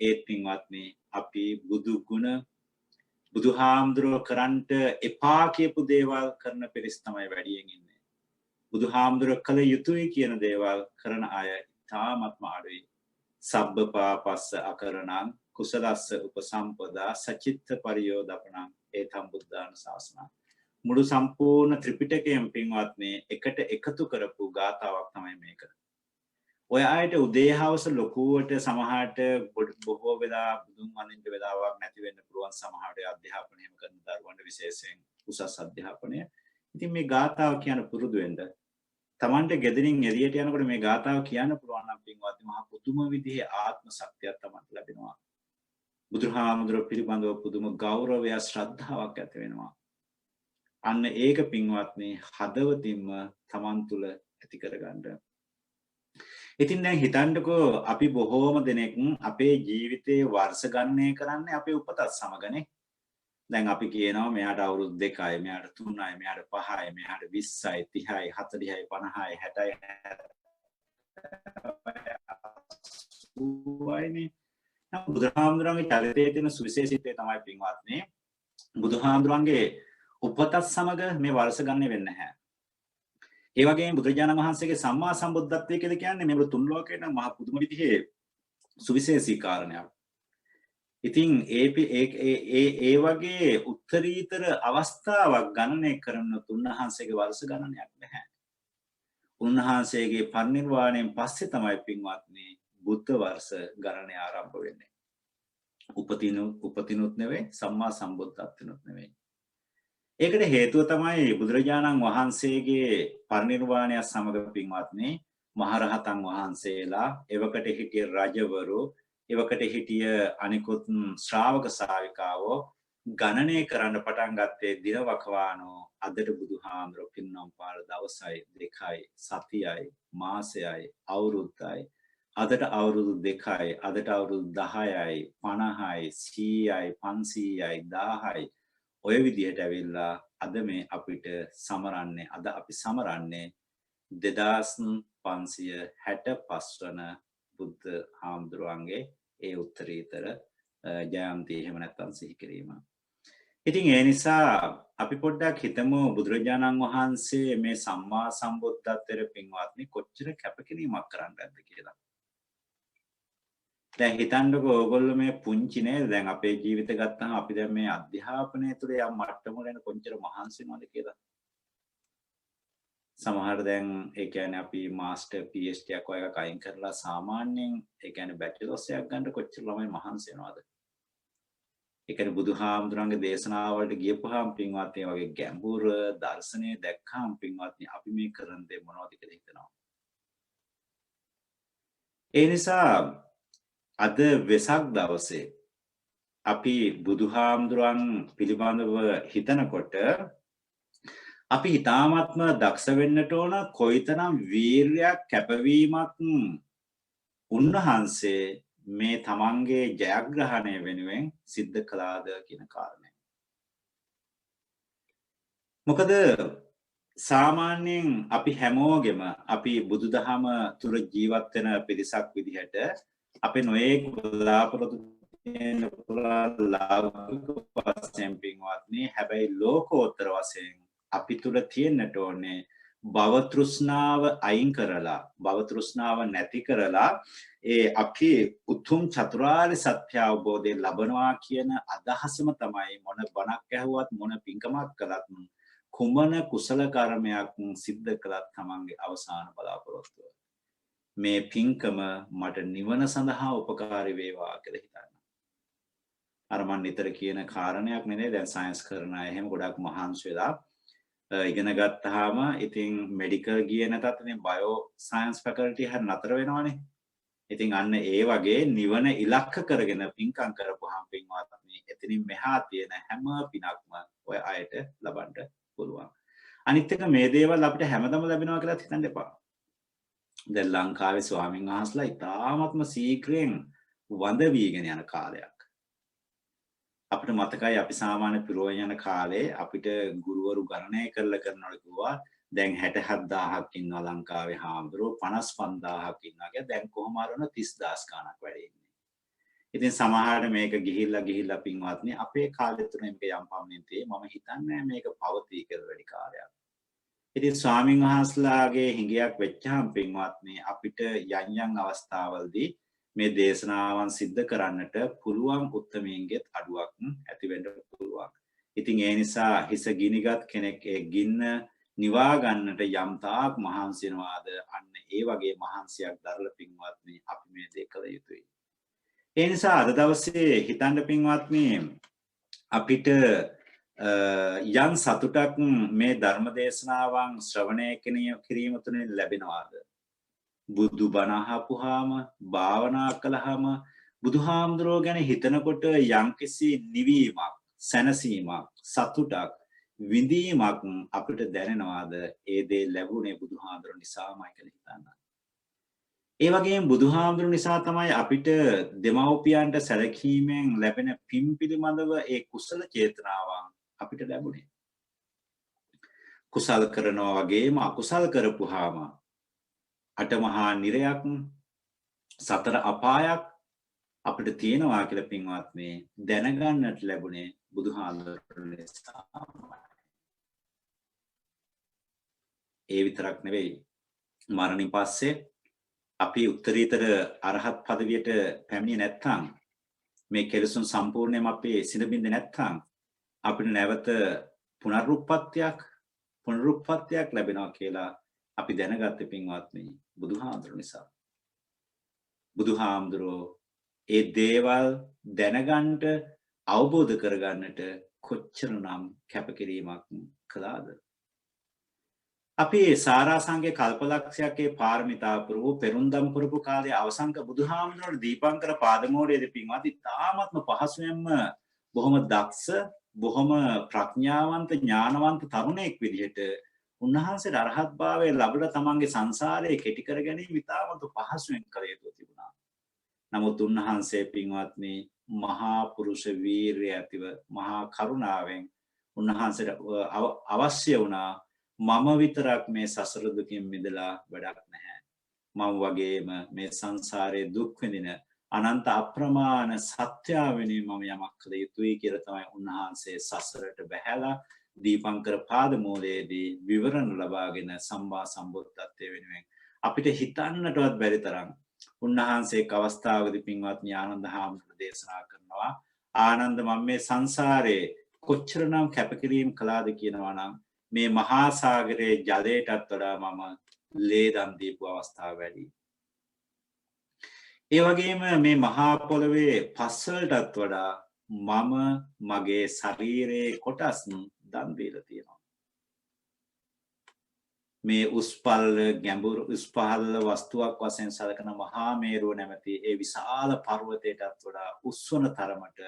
ඒ පින්වත්නි අපි බුදු ගුණ බුදුහාමුදුරුවෝ කරන්ට එපා කියපු දේවල් කරන පිරිස් තමයි වැඩියෙන් ඉන්නේ. බුදුහාමුදුරුවෝ කළ යුතුයි කියන දේවල් කරන අය තාමත්ම අඩුයි. සබ්බ පාපස්ස අකරණං කුසලස්ස උපසම්පදා සචිත්ත පරියෝදපණං ඒතම් බුද්ධාන ශාසනං. මුළු සම්පූර්ණ ත්‍රිපිටකයම පින්වත්නි එකට එකතු කරපු ගාථාවක් තමයි මේක. ඔය අයට උදේ හවස ලොකුවට සමහරට බොහෝ වෙලා බුදුන් වඳින්න වෙලාවක් නැති වෙන්න පුළුවන් සමහරට අධ්‍යාපනය කරන දරුවන්ට විශේෂයෙන් උසස් අධ්‍යාපනය. ඉතින් මේ ගාථාව කියන පුරුදු වෙන්න තමන්ට ගෙදරින් එළියට යනකොට මේ ගාථාව කියන්න පුළුවන් නම් පින්වත්නි මහා පුදුම විදිහේ ආත්ම ශක්තියක් තමන්ට ලැබෙනවා.
බුදුහාමුදුරුවෝ පිළිබඳව පුදුම ගෞරවය ශ්‍රද්ධාවක් ඇති වෙනවා. අන්න ඒක පින්වත්නි හදවතින්ම Taman තුල ඇති කරගන්න. ඉතින් දැන් හිතන්නකෝ අපි බොහෝම දෙනෙක් අපේ ජීවිතේ වර්ෂ ගණනය කරන්නේ අපේ උපතත් සමගනේ. දැන් අපි කියනවා මෙයාට අවුරුදු 2යි, මෙයාට 3යි, මෙයාට 5යි, මෙයාට 20යි, 30යි, 40යි, 50යි, 60යි, 80යිනේ. බුදුහාමුදුරන්ගේ චරිතයේ තියෙන සුවිශේෂීත්වය තමයි පින්වත්නි බුදුහාමුදුරන්ගේ උපතත් සමග මේ වර්ෂ ගණනය වෙන්නේ නැහැ. ඒ වගේම බුදුරජාණන් වහන්සේගේ සම්මා සම්බුද්ධත්වය කියලා කියන්නේ මේ තුන් ලෝකේට මහ පුදුම විදිහේ සුවිශේෂී කාරණයක්. ඉතින් ඒ වගේ උත්තරීතර අවස්ථාවක් ගණනය කරන තුන්වහන්සේගේ වර්ෂ ගණනයක් නැහැ. උන්වහන්සේගේ පරිනිර්වාණයෙන් පස්සේ තමයි පින්වත්නි බුද්ධ වර්ෂ ගණනය ආරම්භ වෙන්නේ. උපතිනුත් නෙවෙයි සම්මා සම්බුද්ධත්වනුත් නෙවෙයි. ඒකට හේතුව තමයි බුදුරජාණන් වහන්සේගේ පරිනිර්වාණය සමග පින්වත්නි මහරහතන් වහන්සේලා එවකට හිටිය රජවරු එවකට හිටිය අනිකුත් ශ්‍රාවක ශාවිකාවෝ ගණනය කරන්න පටන් ගත්තේ දිනවකවානෝ අදට බුදුහාමුදුරුවෝ පින්නම් පාර දවසයි 2යි සතියයි මාසයයි අවුරුද්දයි අදට අවුරුදු 2යි අදට අවුරුදු 10යි 50යි 100යි 500යි 1000යි ඔය විදිහට ඇවිල්ලා අද මේ අපිට සමරන්නේ අද අපි සමරන්නේ 2565 වන බුද්ධ හාමුදුරුවන්ගේ ඒ උත්තරීතර ජයන්ති එහෙම නැත්නම් සිහි කිරීම. ඉතින් ඒ නිසා අපි පොඩ්ඩක් හිතමු බුදුරජාණන් වහන්සේ මේ සම්මා සම්බුද්ධත්වයට පින්වත්නි කොච්චර කැපකිරීමක් කරන්නද කියලා. දැන් හිතන්නකෝ ඕගොල්ලෝ මේ පුංචි නේද දැන් අපේ ජීවිත ගත්තාම අපි දැන් මේ අධ්‍යාපනය තුළ යම් මට්ටමකට යන කොච්චර මහන්සි වෙනවද කියලා. සමහර දැන් ඒ කියන්නේ අපි මාස්ටර් PhD එකක් වගේ එකක් අයින් කරලා සාමාන්‍යයෙන් ඒ කියන්නේ බැචලර්ස් එකක් ගන්න කොච්චර ළමයි මහන්සි වෙනවද? ඒ කියන්නේ බුදුහාමුදුරන්ගේ දේශනාවලට ගියපුවාම පින්වත්නි වගේ ගැඹුර දර්ශනය දැක්කම පින්වත්නි අපි මේ කරන දේ මොනවද කියලා හිතනවා. ඒ නිසා අද වෙසක් දවසේ අපි බුදුහාමුදුරන් පිළිබඳව හිතනකොට අපි ඊ타ත්ම දක්ෂ වෙන්නට ඕන කොයිතරම් වීරයක් කැපවීමක් උන්වහන්සේ මේ තමන්ගේ ජයග්‍රහණය වෙනුවෙන් සිද්ධ කළාද කියන කාරණය. මොකද සාමාන්‍යයෙන් අපි හැමෝගෙම අපි බුදුදහම තුර ජීවත් වෙන පිරිසක් විදිහට අපි නොයෙක් බලාපොරොත්තු වෙන ලෞකික වශයෙන් පින්වත්නි හැබැයි ලෝකෝත්තර වශයෙන් අපි තුල තියෙන්නට ඕනේ භව තෘෂ්ණාව අයින් කරලා භව තෘෂ්ණාව නැති කරලා ඒ අපි උතුම් චතුරාර්ය සත්‍ය අවබෝධය ලබනවා කියන අදහසම තමයි මොන බණක් ඇහුවත් මොන පින්කමක් කළත් කුමන කුසල කර්මයක් සිද්ධ කළත් තමන්ගේ අවසාන බලාපොරොත්තුව මේ පින්කම මට නිවන සඳහා උපකාරී වේවා කියලා හිතන්න. අර මම නිතර කියන කාරණයක් නෙනේ දැන් සයන්ස් කරන අය එහෙම ගොඩක් මහන්සි වෙලා ඉගෙන ගත්තාම ඉතින් මෙඩිකල් ගියේ නැතත් ඉතින් බයෝ සයන්ස් ෆැකල්ටි හැර නතර වෙනවනේ. ඉතින් අන්න ඒ වගේ නිවන ඉලක්ක කරගෙන පින්කම් කරපුවාම පින්වත්නි එතනින් මෙහා තියෙන හැම පිනක්ම ඔය අයට ලබන්න පුළුවන්. අනිත් එක මේ දේවල් අපිට හැමදම ලැබෙනවා කියලා හිතන්න එපා. දැන් ලංකාවේ ස්වාමීන් වහන්සේලා ඉතාමත්ම සීක්‍රයෙන් වඳ වීගෙන යන කාලයක්. අපිට මතකයි අපි සාමාන්‍ය පිරෝයන් යන කාලේ අපිට ගුරුවරු ගණනය කරලා කරනවලු කිව්වා දැන් 67000ක් ඉන්නවා ලංකාවේ හාමුදුරුවෝ 55000ක් ඉන්නවා කියලා දැන් කොහොම හරවන 30000 ගණක් වැඩි ඉන්නේ. ඉතින් සමහරට මේක ගිහිල්ලා පින්වත්නි අපේ කාලෙ තුන මේක යම් පමණින් තේ මම හිතන්නේ මේක පවතී කියලා වැඩි කාලයක්. ඉතින් ස්වාමීන් වහන්සේලාගේ හිඟයක් වෙච්චාම පින්වත්නි අපිට යම් අවස්ථාවලදී මේ දේශනාවන් සිද්ධ කරන්නට පුළුවන් උත්මයෙන්ගෙත් අඩුවක් ඇති වෙන්න පුළුවන්. ඉතින් ඒ නිසා හිස ගිනිගත් කෙනෙක් ඒ ගින්න නිවා ගන්නට යම් තාක් මහන්සි වෙනවාද අන්න ඒ වගේ මහන්සියක් දරලා පින්වත්නි අපි මේ දේ කළ යුතුයි. ඒ නිසා අද දවසේ හිතන්න පින්වත්නි අපිට යම් සතුටක් මේ ධර්ම දේශනාවන් ශ්‍රවණය කිරීම තුළින් ලැබෙනවාද? බුදු බණ අහපුවාම භාවනා කළාම බුදුහාමුදුරුවෝ ගැන හිතනකොට යම්කිසි නිවීමක්, සැනසීමක්, සතුටක්, විඳීමක් අපිට දැනෙනවාද? ඒ දේ ලැබුණේ බුදුහාමුදුරුවෝ නිසාමයි කියලා හිතන්න. ඒ වගේම බුදුහාමුදුරුවෝ නිසා තමයි අපිට දෙමව්පියන්ට සැලකීමෙන් ලැබෙන පින් පිළිබඳව ඒ කුසල චේතනාවන් අපිට ලැබුණේ. කුසල් කරනවා වගේම අකුසල් කරපුවාම අටමහා නිරයක්, සතර අපායක් අපිට තියෙනවා කියලා පින්වත්නි දැනගන්නට ලැබුණේ බුදුහාමුදුරුවෝ නිසා. ඒ විතරක් නෙවෙයි, මරණින් පස්සේ අපි උත්තරීතර අරහත් පදවියට පැමිණියේ නැත්නම්, මේ කෙලෙසුන් සම්පූර්ණයෙන්ම අපේ සිඳ නැත්නම් අපිට නැවත පුනරුත්පත්තියක් ලැබෙනවා කියලා අපි දැනගත්තේ පින්වත්නි බුදුහාමුදුරුවෝ නිසා. බුදුහාමුදුරුවෝ ඒ දේවල් දැනගන්නට, අවබෝධ කරගන්නට කොච්චරනම් කැපකිරීමක් කළාද? අපි සාරාංශයේ කල්පලක්ෂයකේ පාරමිතා පුරව පෙරුම්දම් පුරපු කාලේ අවසන්ක බුදුහාමුදුරුවෝ දීපංකර පාදමෝරයේදී පින්වත් ඉතාමත්ම පහසුවෙන්ම බොහොම දක්ෂ, බොහොම ප්‍රඥාවන්ත, ඥානවන්ත තරුණයෙක් විදිහට උන්වහන්සේ අරහත් භාවය ලැබලා තමන්ගේ සංසාරයේ කෙටි කර ගැනීම ඉතාමත් පහසුවෙන් කළ යුතු තිබුණා. නමුත් උන්වහන්සේ පින්වත්නි මහා පුරුෂ වීරිය ඇතිව, මහා කරුණාවෙන් උන්වහන්සේට අවශ්‍ය වුණා මම විතරක් මේ සසර දුකින් මිදලා වැඩක් නැහැ. මම වගේම මේ සංසාරයේ දුක් විඳින අනන්ත අප්‍රමාණ සත්‍ය වෙනුවෙන් මම යමක් කළ යුතුයි කියලා තමයි උන්වහන්සේ සසරට බැහැලා දීපංකර පාදමූලයේදී විවරණ ලබාගෙන සම්මා සම්බුද්ධත්වයේ වෙනුවෙන් අපිට හිතන්නටවත් බැරි තරම් උන්වහන්සේ එක් අවස්ථාවකදී පින්වත්නි ආනන්ද හාමුදුරුවෝ දේශනා කරනවා, ආනන්ද මම මේ සංසාරේ කොච්චරනම් කැපකිරීම කළාද කියනවා නම් මේ මහා සාගරයේ ජලයටත් වඩා මම ලේ දන් දීපු අවස්ථා වැඩි. ඒ වගේම මේ මහා පොළවේ පස් වලටත් වඩා මම මගේ ශරීරයේ කොටස් දන් දීලා තියෙනවා. මේ උස්පල් ගැඹුරු උස්පහළ වස්තුවක් වශයෙන් සැලකෙන මහා මේරුව නැමැති ඒ විශාල පර්වතයටත් වඩා උස්වන තරමට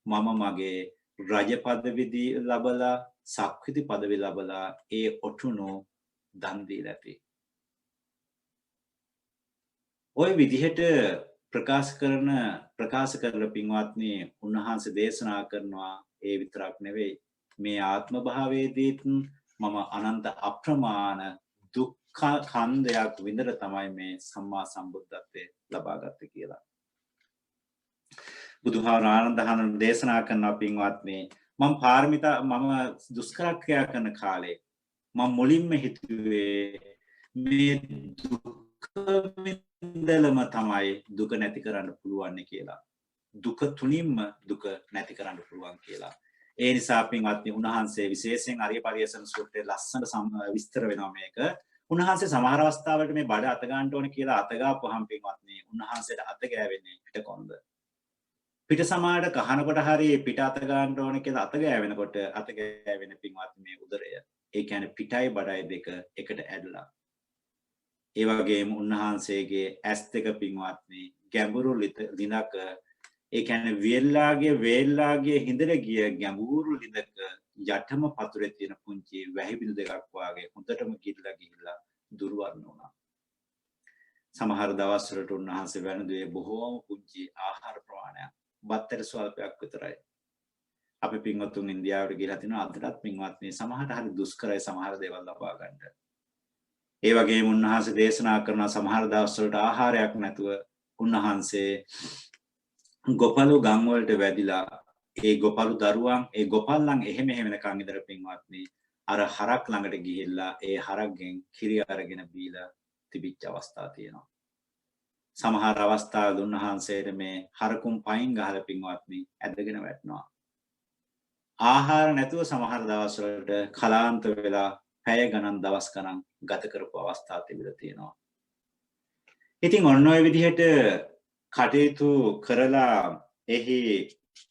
මම මගේ රජ පදවි ලැබලා, සක්විති පදවි ලැබලා ඒ ඔටුනෝ දන් දීලා ඇති. ওই විදිහට ප්‍රකාශ කරලා පින්වත්නි උන්වහන්සේ දේශනා කරනවා, ඒ විතරක් නෙවෙයි මේ ආත්ම භාවයේදීත් මම අනන්ත අප්‍රමාණ දුක්ඛ කන්දයක් විඳලා තමයි මේ සම්මා සම්බුද්ධත්වයේ ලබා ගත්තේ කියලා. බුදුහාරානන්දහන දේශනා කරන පින්වත්නි මම දුෂ්කර ක්‍රියා කරන කාලේ මම මුලින්ම හිතුවේ මේ දුක විඳලම තමයි දුක නැති කරන්න පුළුවන් කියලා. දුක තුලින්ම දුක නැති කරන්න පුළුවන් කියලා. ඒ නිසා පින්වත්නි උන්වහන්සේ විශේෂයෙන් අරිය පරියසන සූත්‍රයේ ලස්සන විස්තර වෙනවා මේක. උන්වහන්සේ සමහර අවස්ථාවලට මේ බඩ අත ගන්න ඕන කියලා අත ගාපුවාම පින්වත්නි උන්වහන්සේට අත ගෑවෙන්නේ පිටකොන්ද. පිට සමාඩ කහනකොට හරි පිට අත ගන්න ඕන කියලා අත ගෑවෙනකොට අත ගෑවෙන පින්වත්නි මේ උදරය. ඒ කියන්නේ පිටයි බඩයි දෙක එකට ඇදලා. ඒ වගේම උන්වහන්සේගේ ඇස් දෙක පින්වත්නි ගැඹුරු ලිඳක, ඒ කියන්නේ වේල්ලාගේ හිඳට ගිය ගැඹුරු ලිඳක යටම පතුරේ තියෙන පුංචි වැහි බිඳු දෙකක් වාගේ හොඳටම ගිහිල්ලා දුර්වර්ණ වුණා. සමහර දවස්වලට උන්වහන්සේ වැළඳුවේ බොහෝම පුංචි ආහාර ප්‍රමාණයක්, බත්තර ස්වල්පයක් විතරයි. අපි පින්වත්තුන් ඉන්දියාවට ගිහලා තිනවා අදටත් පින්වත්නි සමහරට හරි දුෂ්කරයි සමහර දේවල් ලබා ගන්න. ඒ වගේම උන්වහන්සේ දේශනා කරන සමහර දවස්වලට ආහාරයක් නැතුව උන්වහන්සේ ගොපළු ගම් වලට වැදිලා ඒ ගොපළු දරුවන් ඒ ගොපල්ලන් එහෙම වෙනකන් ඉඳලා පින්වත්නි අර හරක් ළඟට ගිහිල්ලා ඒ හරක්ගෙන් කිරි අරගෙන බීලා තිබිච්ච අවස්ථා තියෙනවා. සමහර අවස්ථාවල උන්වහන්සේට මේ හරකුන් පයින් ගහලා පින්වත්නි ඇදගෙන වැටෙනවා. ආහාර නැතුව සමහර දවස්වලට කලාන්ත වෙලා පැය ගණන් දවස් ගණන් ගත කරපු අවස්ථා තිබිලා තියෙනවා. ඉතින් ඔන්න ඔය විදිහට කටයුතු කරලා එහි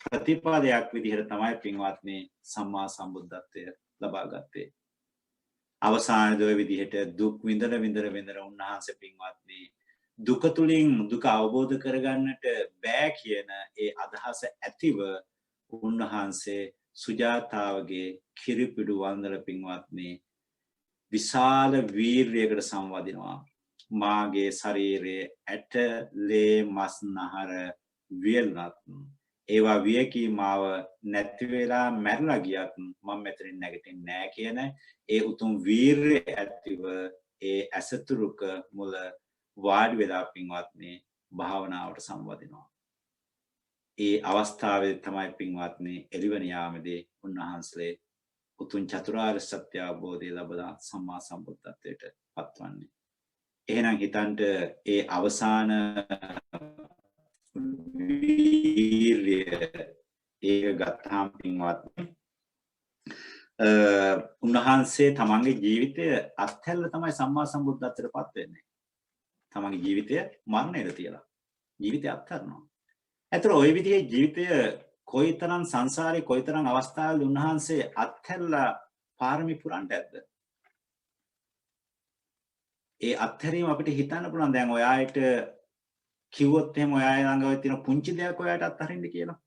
ප්‍රතිපදයක් විදිහට තමයි පින්වත්නි සම්මා සම්බුද්ධත්වය ලබා ගත්තේ. අවසානයේ ඔය විදිහට දුක් විඳන උන්වහන්සේ පින්වත්නි දුක තුලින් දුක අවබෝධ කරගන්නට බෑ කියන ඒ අදහස ඇතිව උන්වහන්සේ සුජාතාවගේ කිරිපිඩු වන්දන පින්වත්නි විශාල වීර්යයකට සංවදිනවා. මාගේ ශරීරයේ ඇට ලේ මස් නහර වියලුණත් ඒවා වියකී මාව නැති වෙලා මැරලා ගියත් මම මෙතනින් නැගිටින්නේ නැහැ කියන ඒ උතුම් වීර්යය ඇතිව ඒ ඇසතුරුක මුල වාඩි වෙලා පින්වත්නි භාවනාවට සම්වදිනවා. ඒ අවස්ථාවේ තමයි පින්වත්නි එළිවන යාමේදී උන්වහන්සේ උතුම් චතුරාර්ය සත්‍ය අවබෝධය ලැබලා සම්මා සම්බුද්ධත්වයට පත්වන්නේ. එහෙනම් හිතන්ට ඒ අවසාන වීර්යය ඒක ගත්තාම පින්වත්නි උන්වහන්සේ තමන්ගේ ජීවිතය අත්හැරල තමයි සම්මා සම්බුද්ධත්වයට පත් වෙන්නේ. තමන්ගේ ජීවිතය මරණයට තියලා ජීවිතය අත්හරිනවා. ඒතර ওই විදිහේ ජීවිතය කොයිතරම් සංසාරේ කොයිතරම් අවස්ථාවල උන්වහන්සේ අත්හැරලා පාරමී පුරන්න ඇද්ද? ඒ අත්හැරීම අපිට හිතන්න පුළුවන් දැන් ඔය ආයත කිව්වොත් එහෙම ඔය ආය ළඟ තියෙන පුංචි දෙයක් ඔයාට අත්හරින්න කියලා.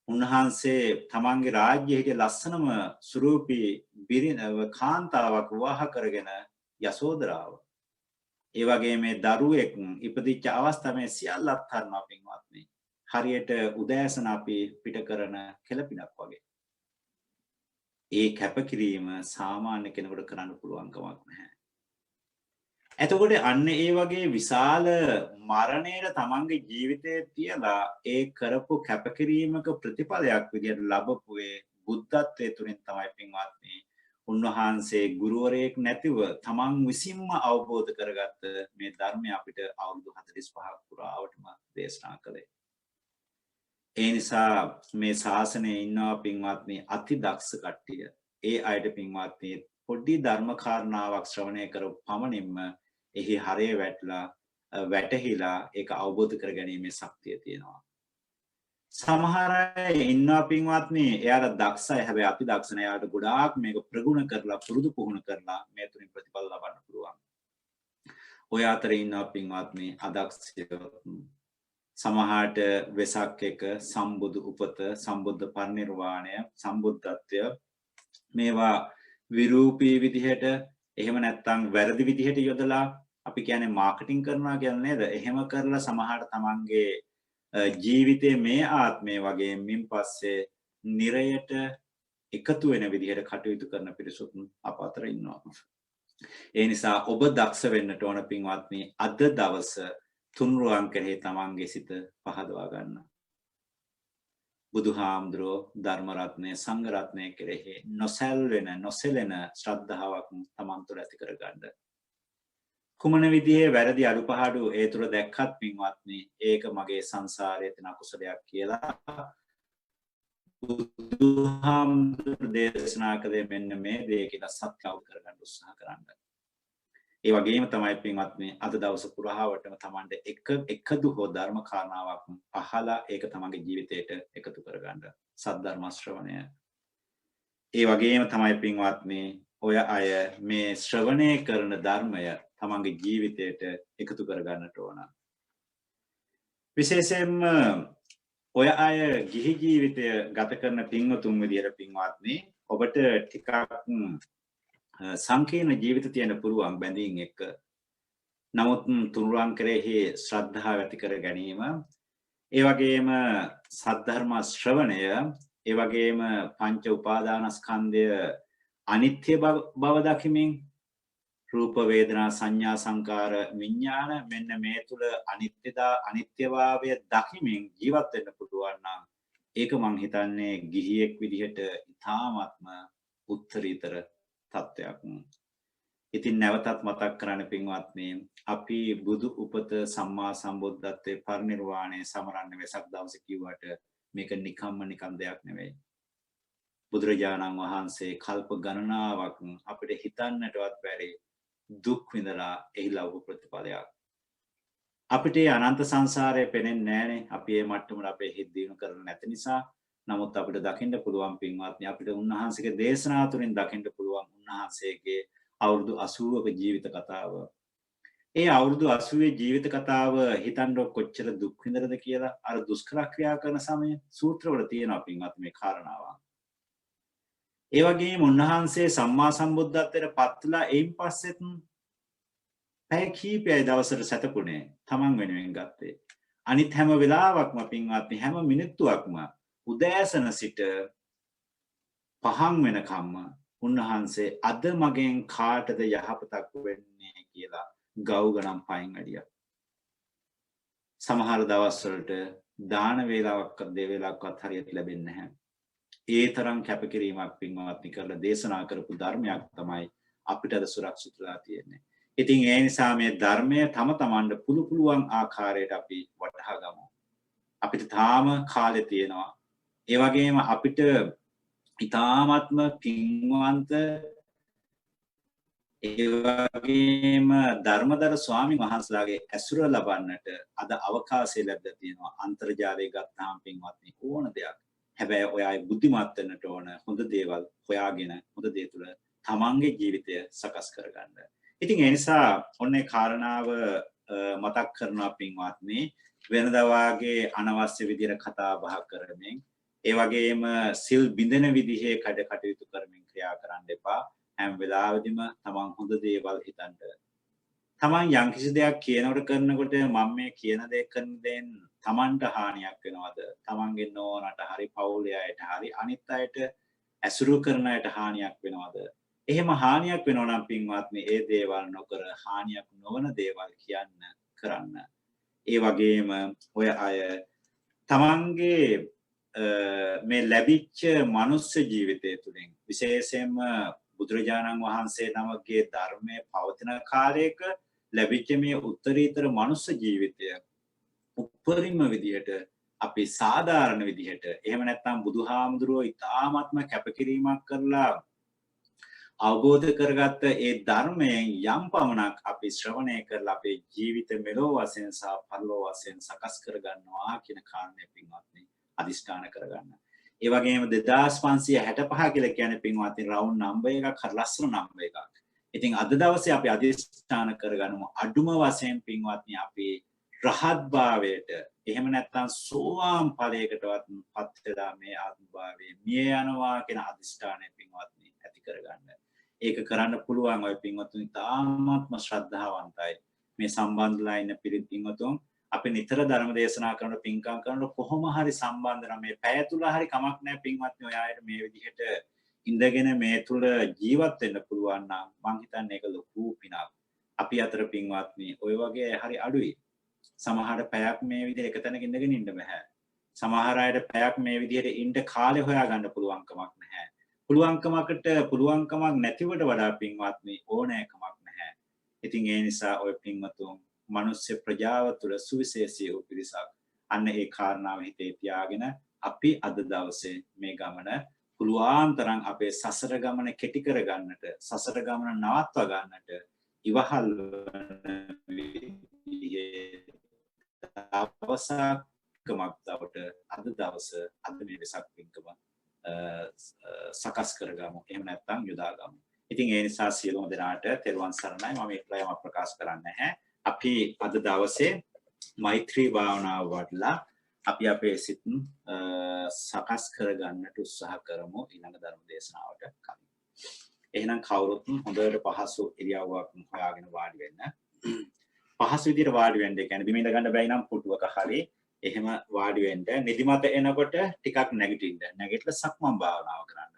උන්වහන්සේ තමන්ගේ රාජ්‍යයේ හිටිය ලස්සනම සුරූපී කාන්තාවක් විවාහ කරගෙන යසෝදරාව. ඒ වගේ මේ දරුවෙක් ඉපදිච්ච අවස්ථාවේ සියල්ල අත්හරිනවා පින්වත්නි. හරියට උදෑසන අපි පිට කරන කෙළපිනක් වගේ. ඒ කැපකිරීම සාමාන්‍ය කෙනෙකුට කරන්න පුළුවන් කමක් නැහැ. එතකොට අන්න ඒ වගේ විශාල මරණයට තමන්ගේ ජීවිතය තියලා ඒ කරපු කැපකිරීමක ප්‍රතිඵලයක් විදිහට ලැබපු ඒ බුද්ධත්වයේ තුලින් තමයි පින්වත්නි උන්වහන්සේ ගුරුවරයෙක් නැතිව තමන් විසින්ම අවබෝධ කරගත්ත මේ ධර්මය අපිට අවුරුදු 45ක් පුරාවටම දේශනා කළේ. ඒ නිසා මේ ශාසනයේ ඉන්නවා පින්වත්නි අති දක්ෂ කට්ටිය. ඒ අයට පින්වත්නි පොඩි ධර්ම කාරණාවක් ශ්‍රවණය කරපු පමණින්ම එහි හරය වැටහිලා ඒක අවබෝධ කර ගැනීමේ ශක්තිය තියෙනවා. සමහර අය ඉන්නවා පින්වත්නි එයාට දක්ෂයි හැබැයි අති දක්ෂ නෑ. එයාට ගොඩාක් මේක ප්‍රගුණ කරලා පුරුදු පුහුණු කරලා මේ තුලින් ප්‍රතිඵල ලබන්න පුළුවන්. ඔය අතර ඉන්නවා පින්වත්නි අදක්ෂයෝ. සමහරට වෙසක් එක සම්බුදු උපත සම්බුද්ධ පරිනිර්වාණය සම්බුද්ධත්වය මේවා විරූපී විදිහට එහෙම නැත්නම් වැරදි විදිහට යොදලා අපි කියන්නේ මාකටිං කරනවා කියන්නේ නේද? එහෙම කරලා සමහර තමන්ගේ ජීවිතයේ මේ ආත්මය වගේ මින් පස්සේ නිරයට එකතු වෙන විදිහට කටයුතු කරන පිරිසුත් අප අතර ඉන්නවා. ඒ නිසා ඔබ දක්ෂ වෙන්නට ඕන පින්වත්නි අද දවස තුන්රුවන් කෙරෙහි තමන්ගේ සිත පහදවා ගන්න. බුදුහාමුදුරෝ ධර්ම රත්නය සංඝ රත්නය කෙරෙහි නොසැලෙන නොසැලෙන ශ්‍රද්ධාවක් තමන් තුළ ඇති කරගන්න. කුමන විදිහේ වැරදි අඩුපාඩු ඒ තුළ දැක්කත් පින්වත්නි ඒක මගේ සංසාරයේ තියෙන අකුසලයක් කියලා බුදුහාමුදුරු දේශනා කළේ මෙන්න මේ දේ කියලා සත්‍යව කරගන්න උත්සාහ කරන්න. ඒ වගේම තමයි පින්වත්නි අද දවස පුරාවටම තමන්ට එකදු හෝ ධර්ම කාරණාවක් අහලා ඒක තමන්ගේ ජීවිතයට එකතු කරගන්න සද්ධර්ම ශ්‍රවණය. ඒ වගේම තමයි පින්වත්නි ඔය අය මේ ශ්‍රවණය කරන ධර්මය තමන්ගේ ජීවිතයට එකතු කරගන්නට ඕන. විශේෂයෙන්ම ඔය අය ගිහි ජීවිතය ගත කරන පින්වතුන් විදියට පින්වත්නි ඔබට ටිකක් සංකීර්ණ ජීවිත තියෙන පුළුවන් බැඳීම් එක්ක. නමුත් තුනුරුවන් කෙරෙහි ශ්‍රද්ධාව ඇති කර ගැනීම, ඒ වගේම සද්ධර්ම ශ්‍රවණය, ඒ වගේම පංච උපාදානස්කන්ධය අනිත්‍ය බව දකිමින් රූප වේදනා සංඥා සංකාර විඥාන මෙන්න මේ තුල අනිත්‍යභාවය දකිමින් ජීවත් වෙන්න පුළුවන් නම් ඒක මං හිතන්නේ ගිහියෙක් විදිහට ඉතාමත්ම උත්තරීතර තත්ත්වයක්. ඉතින් නැවතත් මතක් කරන්න පින්වත්නි අපි බුදු උපත සම්මා සම්බුද්ධත්වයේ පරිනිර්වාණය සමරන්න වෙසක් දවසේ කිව්වට මේක නිකම් දෙයක් නෙවෙයි. බුදුරජාණන් වහන්සේ කල්ප ගණනාවක් අපිට හිතන්නටවත් බැරි දුක් විඳලා එහි ලැබු ප්‍රතිඵලයක්. අපිට අනන්ත සංසාරය පෙනෙන්නේ නැහනේ. අපි මේ මට්ටමට අපේ හිත දිනු කරලා නැති නිසා. නමුත් අපිට දකින්න පුළුවන් පින්වත්නි අපිට උන්වහන්සේගේ දේශනා තුළින් දකින්න පුළුවන් උන්වහන්සේගේ අවුරුදු 80ක ජීවිත කතාව. ඒ අවුරුදු 80 ජීවිත කතාව හිතන්න කොච්චර දුක් විඳලාද කියලා අර දුෂ්කර ක්‍රියා කරන සමය සූත්‍රවල තියෙනවා පින්වත් මේ කාරණාව. ඒ වගේම උන්වහන්සේ සම්මා සම්බුද්ධත්වයට පත්ලා එයින් පස්සෙත් පැය කීපයයි දවසට සැතපුණේ තමන් වෙනුවෙන් ගත්තේ. අනිත් හැම වෙලාවක්ම පින්වත්නි හැම මිනිත්තුවක්ම උදෑසන සිට පහන් වෙනකම්ම උන්වහන්සේ අද මගෙන් කාටද යහපතක් වෙන්නේ කියලා ගව් ගණන් පයින් වැඩියා. සමහර දවස්වලට දාන වේලාවක් දෙවේලාවක්වත් හරියට ලැබෙන්නේ නැහැ. ඒ තරම් කැපකිරීමක් පින්වත්නි කරලා දේශනා කරපු ධර්මයක් තමයි අපිට අද සුරක්ෂිතලා තියෙන්නේ. ඉතින් ඒ නිසා මේ ධර්මය තම තමන්ට පුළුවන් ආකාරයට අපි වටහා ගමු. අපිට තාම කාලේ තියෙනවා. ඒ වගේම අපිට ඊ타ත්ම පින්වන්ත ඒ වගේම ධර්මදර ස්වාමීන් වහන්සේලාගේ ඇසුර ලබන්නට අද අවකාශය ලැබලා තියෙනවා. අන්තර්ජාලය ගත්තාම පින්වත්නි ඕන දෙයක්. හැබැයි ඔයයි බුද්ධිමත් වෙන්නට ඕන හොඳ දේවල් හොයාගෙන හොඳ දේ තුළ තමන්ගේ ජීවිතය සකස් කරගන්න. ඉතින් ඒ නිසා ඔන්නේ කාරණාව මතක් කරනවා පින්වත්නි වෙනදා වාගේ අනවශ්‍ය විදිහට කතා බහ කරමින් ඒ වගේම සිල් බිඳෙන විදිහේ කටයුතු කරමින් ක්‍රියා කරන්න එපා. හැම වෙලාවෙදිම තමන් හොඳ දේවල් හිතන්න. තමන් යම්කිසි දෙයක් කියනකොට කරනකොට මම මේ කියන දේ කරන දෙයෙන් තමන්ට හානියක් වෙනවද? තමන්ගේ නෝනට හරි පවුලේ අයට හරි අනිත් අයට ඇසුරු කරන අයට හානියක් වෙනවද? එහෙම හානියක් වෙනවා නම් පින්වත්නි ඒ දේවල් නොකර හානියක් නොවන දේවල් කියන්න කරන්න. ඒ වගේම ඔය අය තමන්ගේ මේ ලැබිච්ච මනුස්ස ජීවිතය තුළින් විශේෂයෙන්ම බුදුරජාණන් වහන්සේ නමකගේ ධර්මයේ පවතින කාලයක ලැබිච්ච මේ උත්තරීතර මනුස්ස ජීවිතය උපරිම විදිහට අපි සාධාරණ විදිහට එහෙම නැත්නම් බුදුහාමුදුරුවෝ ඊ타ත්ම කැපකිරීමක් කරලා අවබෝධ කරගත්ත ඒ ධර්මයෙන් යම් පමණක් අපි ශ්‍රවණය කරලා අපේ ජීවිත මෙලොව වශයෙන් සහ පරලොව වශයෙන් සකස් කරගන්නවා කියන කාරණය පින්වත්නි අදිෂ්ඨාන කරගන්න. ඒ වගේම 2565 කියලා කියන්නේ පින්වත්නි රවුන්ඩ් නම්බර් එකක් හරි ලස්සන නම්බර් එකක්. ඉතින් අද දවසේ අපි අදිෂ්ඨාන කරගන්නමු අඩුම වශයෙන් පින්වත්නි අපි රහත් භාවයට එහෙම නැත්නම් සෝවාන් ඵලයකටවත් පත් වෙලා මේ ආත්ම භාවයේ මිය යනවා කියන අදිෂ්ඨානය පින්වත්නි ඇති කරගන්න. ඒක කරන්න පුළුවන් ඔය පින්වත්නි තාමත්ම ශ්‍රද්ධාවන්තයි. මේ සම්බන්ධලා ඉන්න පින්වතුන් අපි නිතර ධර්ම දේශනා කරන පින්කම් කරන කොහොම හරි සම්බන්ධ නම් මේ පැය තුල හරි කමක් නැහැ පින්වත්නි ඔයාලට මේ විදිහට ඉඳගෙන මේ තුල ජීවත් වෙන්න පුළුවන් නම් මං හිතන්නේ ඒක ලොකු පිනක්. අපි අතර පින්වත්නි ඔය වගේ හරි අඩුයි. සමහර පැයක් මේ විදිහට එක තැනක ඉඳගෙන ඉන්න බෑ. සමහර අයට පැයක් මේ විදිහට ඉන්න කාලේ හොයා ගන්න පුළුවන් කමක් නැහැ. පුළුවන්කමක් නැතිවට වඩා පින්වත්නි ඕනෑකමක් නැහැ. ඉතින් ඒ නිසා ඔය පින්වතුන් මනුෂ්‍ය ප්‍රජාව තුළ සුවිශේෂී වූ පිරිසක් අන්න ඒ කාරණාව හිතේ තියාගෙන අපි අද දවසේ මේ ගමන පුළුවන් තරම් අපේ සසර ගමන කෙටි කර ගන්නට සසර ගමන නවත්වා ගන්නට ඉවහල් අවසානකමක් තවට අද දවස අද මේ වෙසක් පින්කම සකස් කරගමු. එහෙම නැත්නම් යොදාගමු. ඉතින් ඒ නිසා සියලුම දෙනාට තෙරුවන් සරණයි. මම ඒකලයම ප්‍රකාශ කරන්නේ නැහැ. අපි අද දවසේ මෛත්‍රී භාවනාව වඩලා අපි අපේ සිත් සකස් කරගන්නට උත්සාහ කරමු ඊළඟ ධර්ම දේශනාවට කලින්. එහෙනම් කවුරුත් හොඳට පහසු ඉරියව්වක් හොයාගෙන වාඩි වෙන්න. පහසු විදිහට වාඩි වෙන්න කියන්නේ බිම ඉඳ ගන්න බැයි නම් පුටුවක හරි එහෙම වාඩි වෙන්න. නිදිමත එනකොට ටිකක් නැගිටින්න. නැගිටලා සක්මන් භාවනාව කරන්න.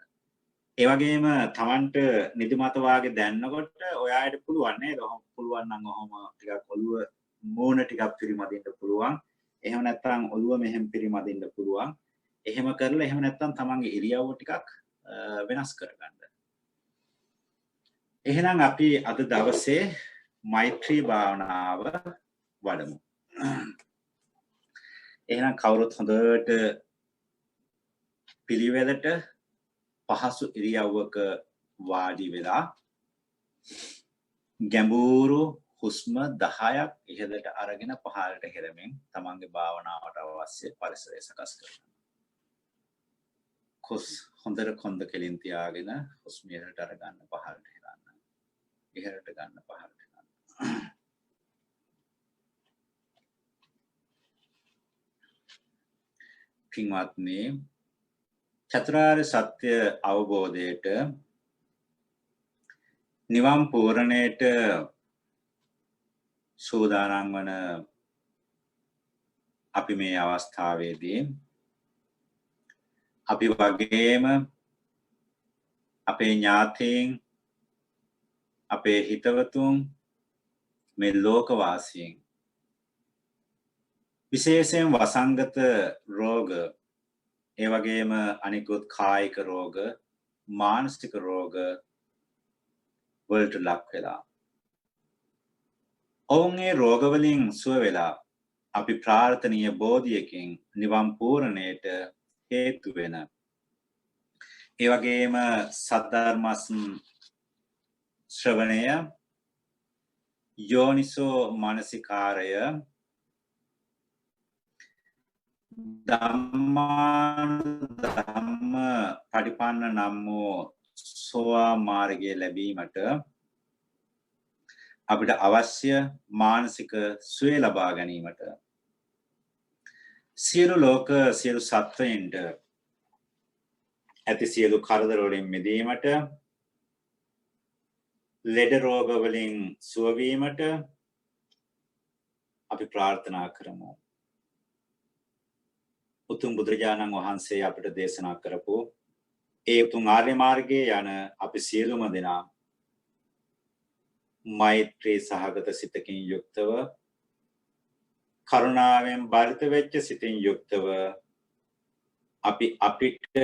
ඒ වගේම Tamanට නිදිමත වාගේ දැනනකොට ඔයාලට පුළුවන් නේද? පුළුවන් නම් ඔහොම ටිකක් ඔළුව මූණ ටිකක් පිරිමදින්න පුළුවන්. එහෙම නැත්නම් ඔළුව මෙහෙම පිරිමදින්න පුළුවන්. එහෙම කරලා එහෙම නැත්නම් Tamanගේ ඉරියව්ව ටිකක් වෙනස් කරගන්න. එහෙනම් අපි අද දවසේ මෛත්‍රී භාවනාව වඩමු. එහෙනම් කවුරුත් හොඳට පිළිවෙලට පහසු ඉරියව්වක වාඩි වෙලා ගැඹුරු හුස්ම 10ක් ඉහළට අරගෙන පහළට හෙළමින් තමන්ගේ භාවනාවට අවශ්‍ය පරිසරය සකස් කරගන්න. හොඳට කොන්ද කෙලින් තියාගෙන හුස්ම ඉහළට අරගන්න පහළට හෙළන්න. ඉහළට ගන්න පහළට ගන්න. පින්වත්නි චතුරාර්ය සත්‍ය අවබෝධයට නිවන් පූර්ණයට සූදානම් වන අපි මේ අවස්ථාවේදී අපි වගේම අපේ ඥාතීන් අපේ හිතවතුන් මේ ලෝකවාසීන් විශේෂයෙන් වසංගත රෝග ඒ වගේම අනිකුත් කායික රෝග මානසික රෝග වලට ලක් වෙලා ඔවුන්ගේ රෝග වලින් සුව වෙලා අපි ප්‍රාර්ථනීය බෝධියකින් නිවන් පූර්ණයට හේතු වෙන ඒ වගේම සද්ධර්ම ශ්‍රවණය යෝනිසෝ මනසිකාරය ධම්ම පටිපන්න නම් වූ සෝවා මාර්ගය ලැබීමට අපිට අවශ්‍ය මානසික සුවය ලබා ගැනීමට සියලු ලෝක සියලු සත්වයින්ට ඇති සියලු කරදර වලින් මිදීමට ලෙඩ රෝග වලින් සුව වීමට අපි ප්‍රාර්ථනා කරමු. උතුම් බුදුරජාණන් වහන්සේ අපිට දේශනා කරපු ඒ උතුම් ආර්ය මාර්ගයේ යන අපි සියලුම දෙනා මෛත්‍රී සහගත සිතකින් යුක්තව කරුණාවෙන් බරිත වෙච්ච සිතින් යුක්තව අපි අපිට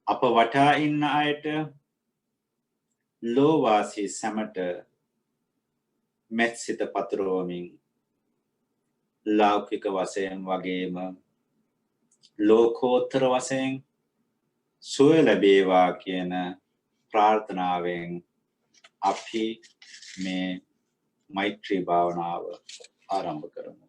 අප වටා ඉන්න අයට ලෝවාසී සැමට මෙත් සිත පතුරවමින් ලෞකික වශයෙන් වගේම ලෝකෝත්තර වශයෙන් සුවය ලැබේවා කියන ප්‍රාර්ථනාවෙන් අපි මේ මෛත්‍රී භාවනාව ආරම්භ කරමු.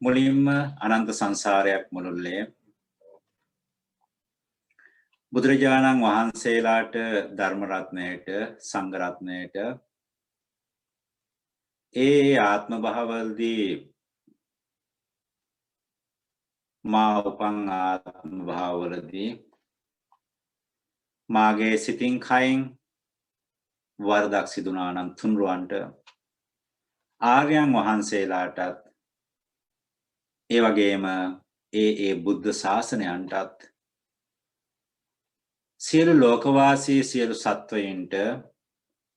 මුලින්ම අනන්ත සංසාරයක් මුළුල්ලේ බුදුරජාණන් වහන්සේලාට ධර්ම රත්නයට සංඝ රත්නයට ඒ ආත්ම භාවවලදී මා උපන් ආත්ම භාවවලදී මාගේ සිතින් කයින් වරදක් සිදුනා නම් තුන්රුවන්ට ආර්යයන් වහන්සේලාටත් ඒ වගේම ඒ බුද්ධ ශාසනයන්ටත් සියලු ලෝකවාසී සියලු සත්වයින්ට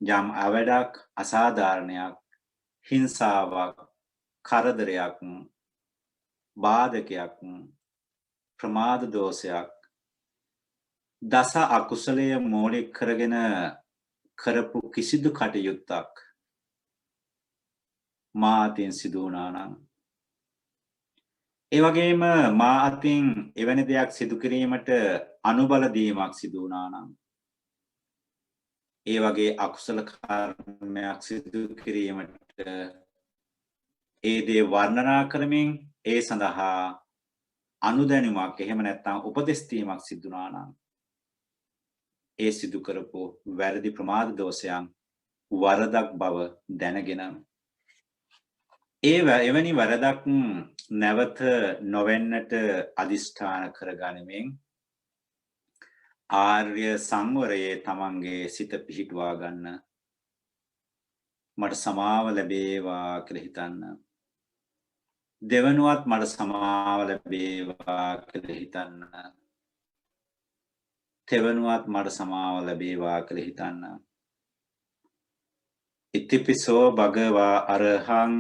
යම් අවඩක් අසාධාරණයක් හිංසාවක් කරදරයක් බාධකයක් ප්‍රමාද දෝෂයක් දස අකුසලය මූලික කරගෙන කරපු කිසිදු කටයුත්තක් මා අතින් සිදු වුණා නම් ඒ වගේම මා අතින් එවැනි දෙයක් සිදු කිරීමට අනුබල දීමක් සිදු වුණා නම් ඒ වගේ අකුසල කර්මයක් සිදු කිරීමට ඒ දේ වර්ණනා කරමින් ඒ සඳහා අනුදැනුමක් එහෙම නැත්නම් උපදෙස් දීමක් සිදු වුණා නම් ඒ සිදු කරපු වැරදි ප්‍රමාද දෝෂයන් වරදක් බව දැනගෙන එවැනි වරදක් නැවත නොවෙන්නට අදිෂ්ඨාන කරගනිමින් ආර්ය සංවරයේ තමන්ගේ සිත පිහිටුවා ගන්න මට සමාව ලැබේවා කියලා හිතන්න. දෙවනුවත් මට සමාව ලැබේවා කියලා හිතන්න. තෙවනුවත් මට සමාව ලැබේවා කියලා හිතන්න. ඉතිපිසෝ භගවා අරහං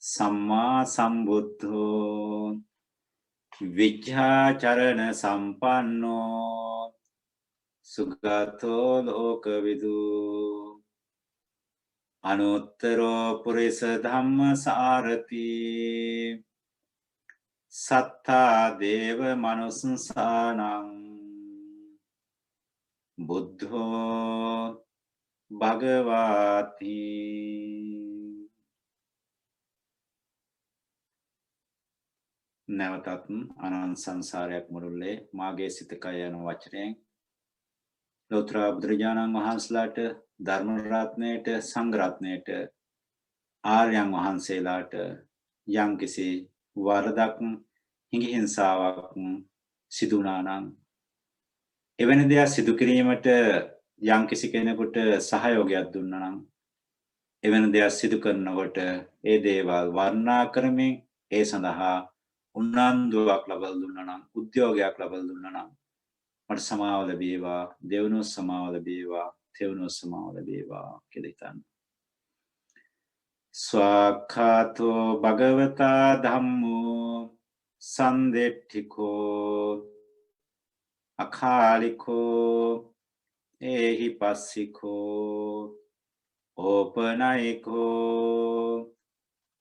සම්මා සම්බුද්ධෝ විජ්ජාචරණ සම්පන්නෝ සුගතෝ ලෝකවිදු අනුත්තරෝ පුරිස ධම්ම සාරති සත්තා දේව මනුස්සානං බුද්ධෝ භගවාති. නැවතත් අනන්ත සංසාරයක් මුළුල්ලේ මාගේ සිත කය යන වචනයෙන් ලෝතර බුදුරජාණන් වහන්සේලාට ධර්ම රත්නයට සංඝ රත්නයට ආර්යයන් වහන්සේලාට යම්කිසි වරදක් හිඟිහිංසාවක් සිදු වුණා නම් එවැනි දෙයක් සිදු කිරීමට යම්කිසි කෙනෙකුට සහයෝගයක් දුන්නා නම් එවැනි දෙයක් සිදු කරනකොට ඒ දේවල් වර්ණනා කරමින් ඒ සඳහා උනන්දුවක් ලබා දුන්නා නම් උද්‍යෝගයක් ලබා දුන්නා නම් මට සමාව ලැබේවා දෙවනුව සමාව ලැබේවා තෙවනුව සමාව ලැබේවා කියලා හිතන්න. ස්වාක්ඛාතෝ භගවතා ධම්මෝ සන්දෙට්ඨිකෝ අකාලිකෝ ඒහි පස්සිකෝ ඕපනයිකෝ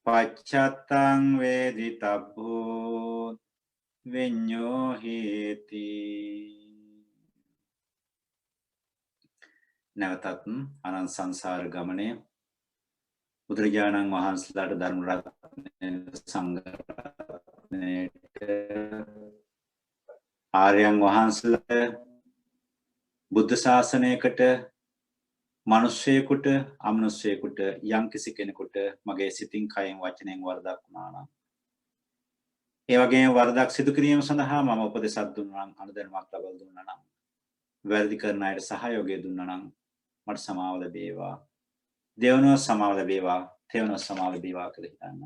පච්චත්තං වේදිතබ්බෝ විඤ්ඤෝ හේති. නැවතත් අනන්ත සංසාර ගමනේ බුදුරජාණන් වහන්සේලාට ධර්ම රත්නය සංඝ රත්නයට ආර්යයන් වහන්සේලාට බුද්ධ ශාසනයකට මිනිස්සෙකුට අමනුෂ්‍යයෙකුට යම්කිසි කෙනෙකුට මගේ සිතින් කයෙන් වචනයෙන් වරදක් වුණා නම් ඒ වගේම වරදක් සිදු කිරීම සඳහා මම උපදෙසක් දුන්නා නම් අනුදැනුමක් ලබා දුන්නා නම් වැරදි කරන අයට සහයෝගය දුන්නා නම් මට සමාව ලැබේවා දෙවනුව සමාව ලැබේවා තෙවනුව සමාව ලැබේවා කියලා හිතන්න.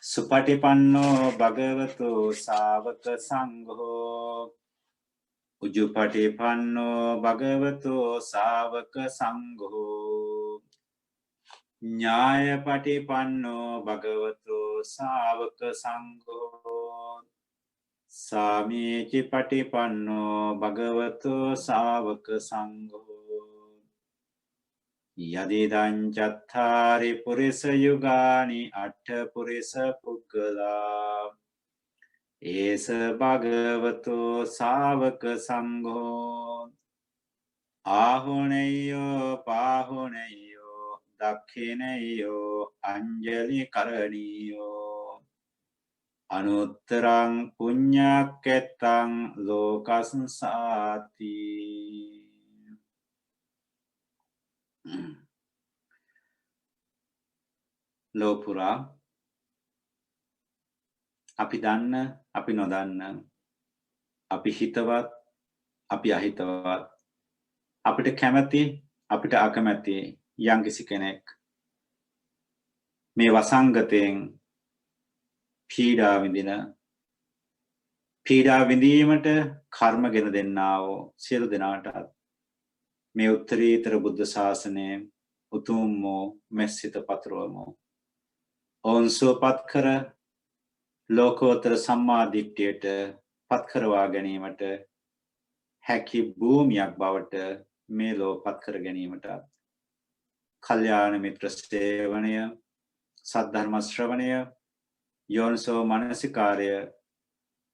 සුපටිපන්නෝ භගවතු ශාවක සංඝෝ උජුපටිපන්නෝ භගවතු ශාවක සංඝෝ ඥායපටිපන්නෝ භගවතු ශාවක සංඝෝ සාමීචි පටිපන්නෝ භගවතු ශාවක සංඝෝ යදිදං චත්තාරි පුරිස යුගානි අට්ඨ පුරිස පුග්ගලා ඒස භගවතු ශාවක සංඝෝ ආහුනේයෝ පාහුනේයෝ දක්ඛිනේයෝ අංජලි කරණීයෝ අනුත්තරං පුඤ්ඤක්කෙත්තං ලෝකස්සාති. ලෝපුරා අපි දන්න අපි නොදන්න අපි හිතවත් අපි අහිතවත් අපිට කැමති අපිට අකමැති යම්කිසි කෙනෙක් මේ වසංගතයෙන් පීඩා විඳීමට කර්ම ගෙන දෙන්නා වූ සියලු දෙනාට මේ උත්තරීතර බුද්ධ ශාසනයේ උතුම් වූ මෙසිත පතුරවමු. ඔවුන් සුවපත් කර ලෝකෝත්තර සම්මා දිට්ඨියට පත් කරවා ගැනීමට හැකි භූමියක් බවට මේ ලෝක පත් කර ගැනීමට කල්යාණ මිත්‍ර සේවනය සද්ධර්ම ශ්‍රවණය යෝනිසෝ මනසිකාර්ය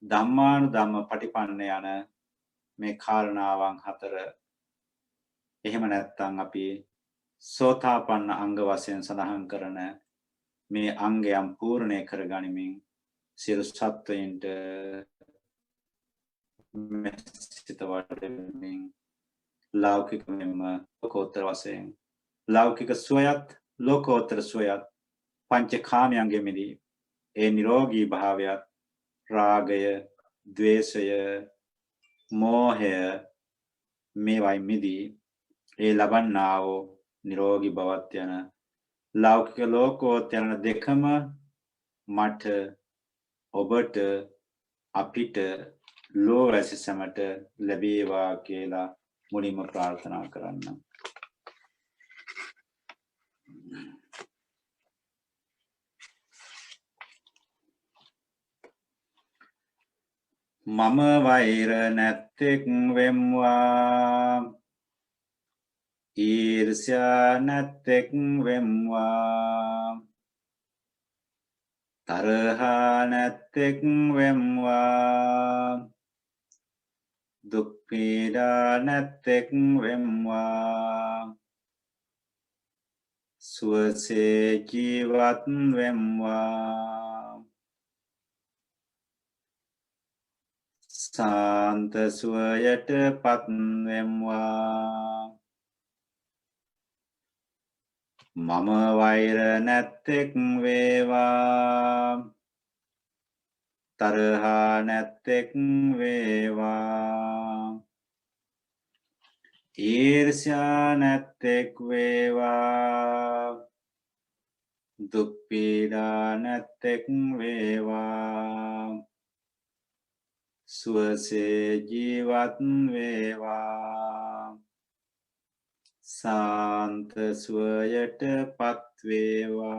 ධම්මානුධම්ම පටිපන්න යන මේ කාරණාවන් හතර එහෙම නැත්නම් අපි සෝතාපන්න අංග වශයෙන් සඳහන් කරන මේ අංගයන් පූර්ණය කර ගනිමින් සියලු සත්වයින්ට මෙසිත වඩමින් ලෞකික මෙන්ම ලෝකෝත්තර වශයෙන් ලෞකික සුවයත් ලෝකෝත්තර සුවයත් පංචකාමයන්ගෙන් මිදී ඒ නිරෝගී භාවයත් රාගය ද්වේෂය මෝහය මේවයි මිදී ඒ ලබන්නා වූ නිරෝගී බවත් යන ලෞකික ලෝකෝත්තර යන දෙකම මට ඔබට අපිට ලෝවැසි සැමට ලැබේවා කියලා මුලින්ම ප්‍රාර්ථනා කරන්න. මම වෛර නැත්තෙක් වෙම්වා ඊර්ෂ්‍යා නැත්තෙක් වෙම්වා තරහා නැත්තෙක් වෙම්වා දුක් පීඩා නැත්තෙක් වෙම්වා සුවසේ ජීවත් වෙම්වා සාන්ත සුවයට පත්වෙම්වා මම වෛර නැත්තෙක් වේවා තරහා නැත්තෙක් වේවා ඊර්ෂ්‍යා නැත්තෙක් වේවා දුක් පීඩා නැත්තෙක් වේවා සුවසේ ජීවත් වේවා සාන්ත සුවයට පත්වේවා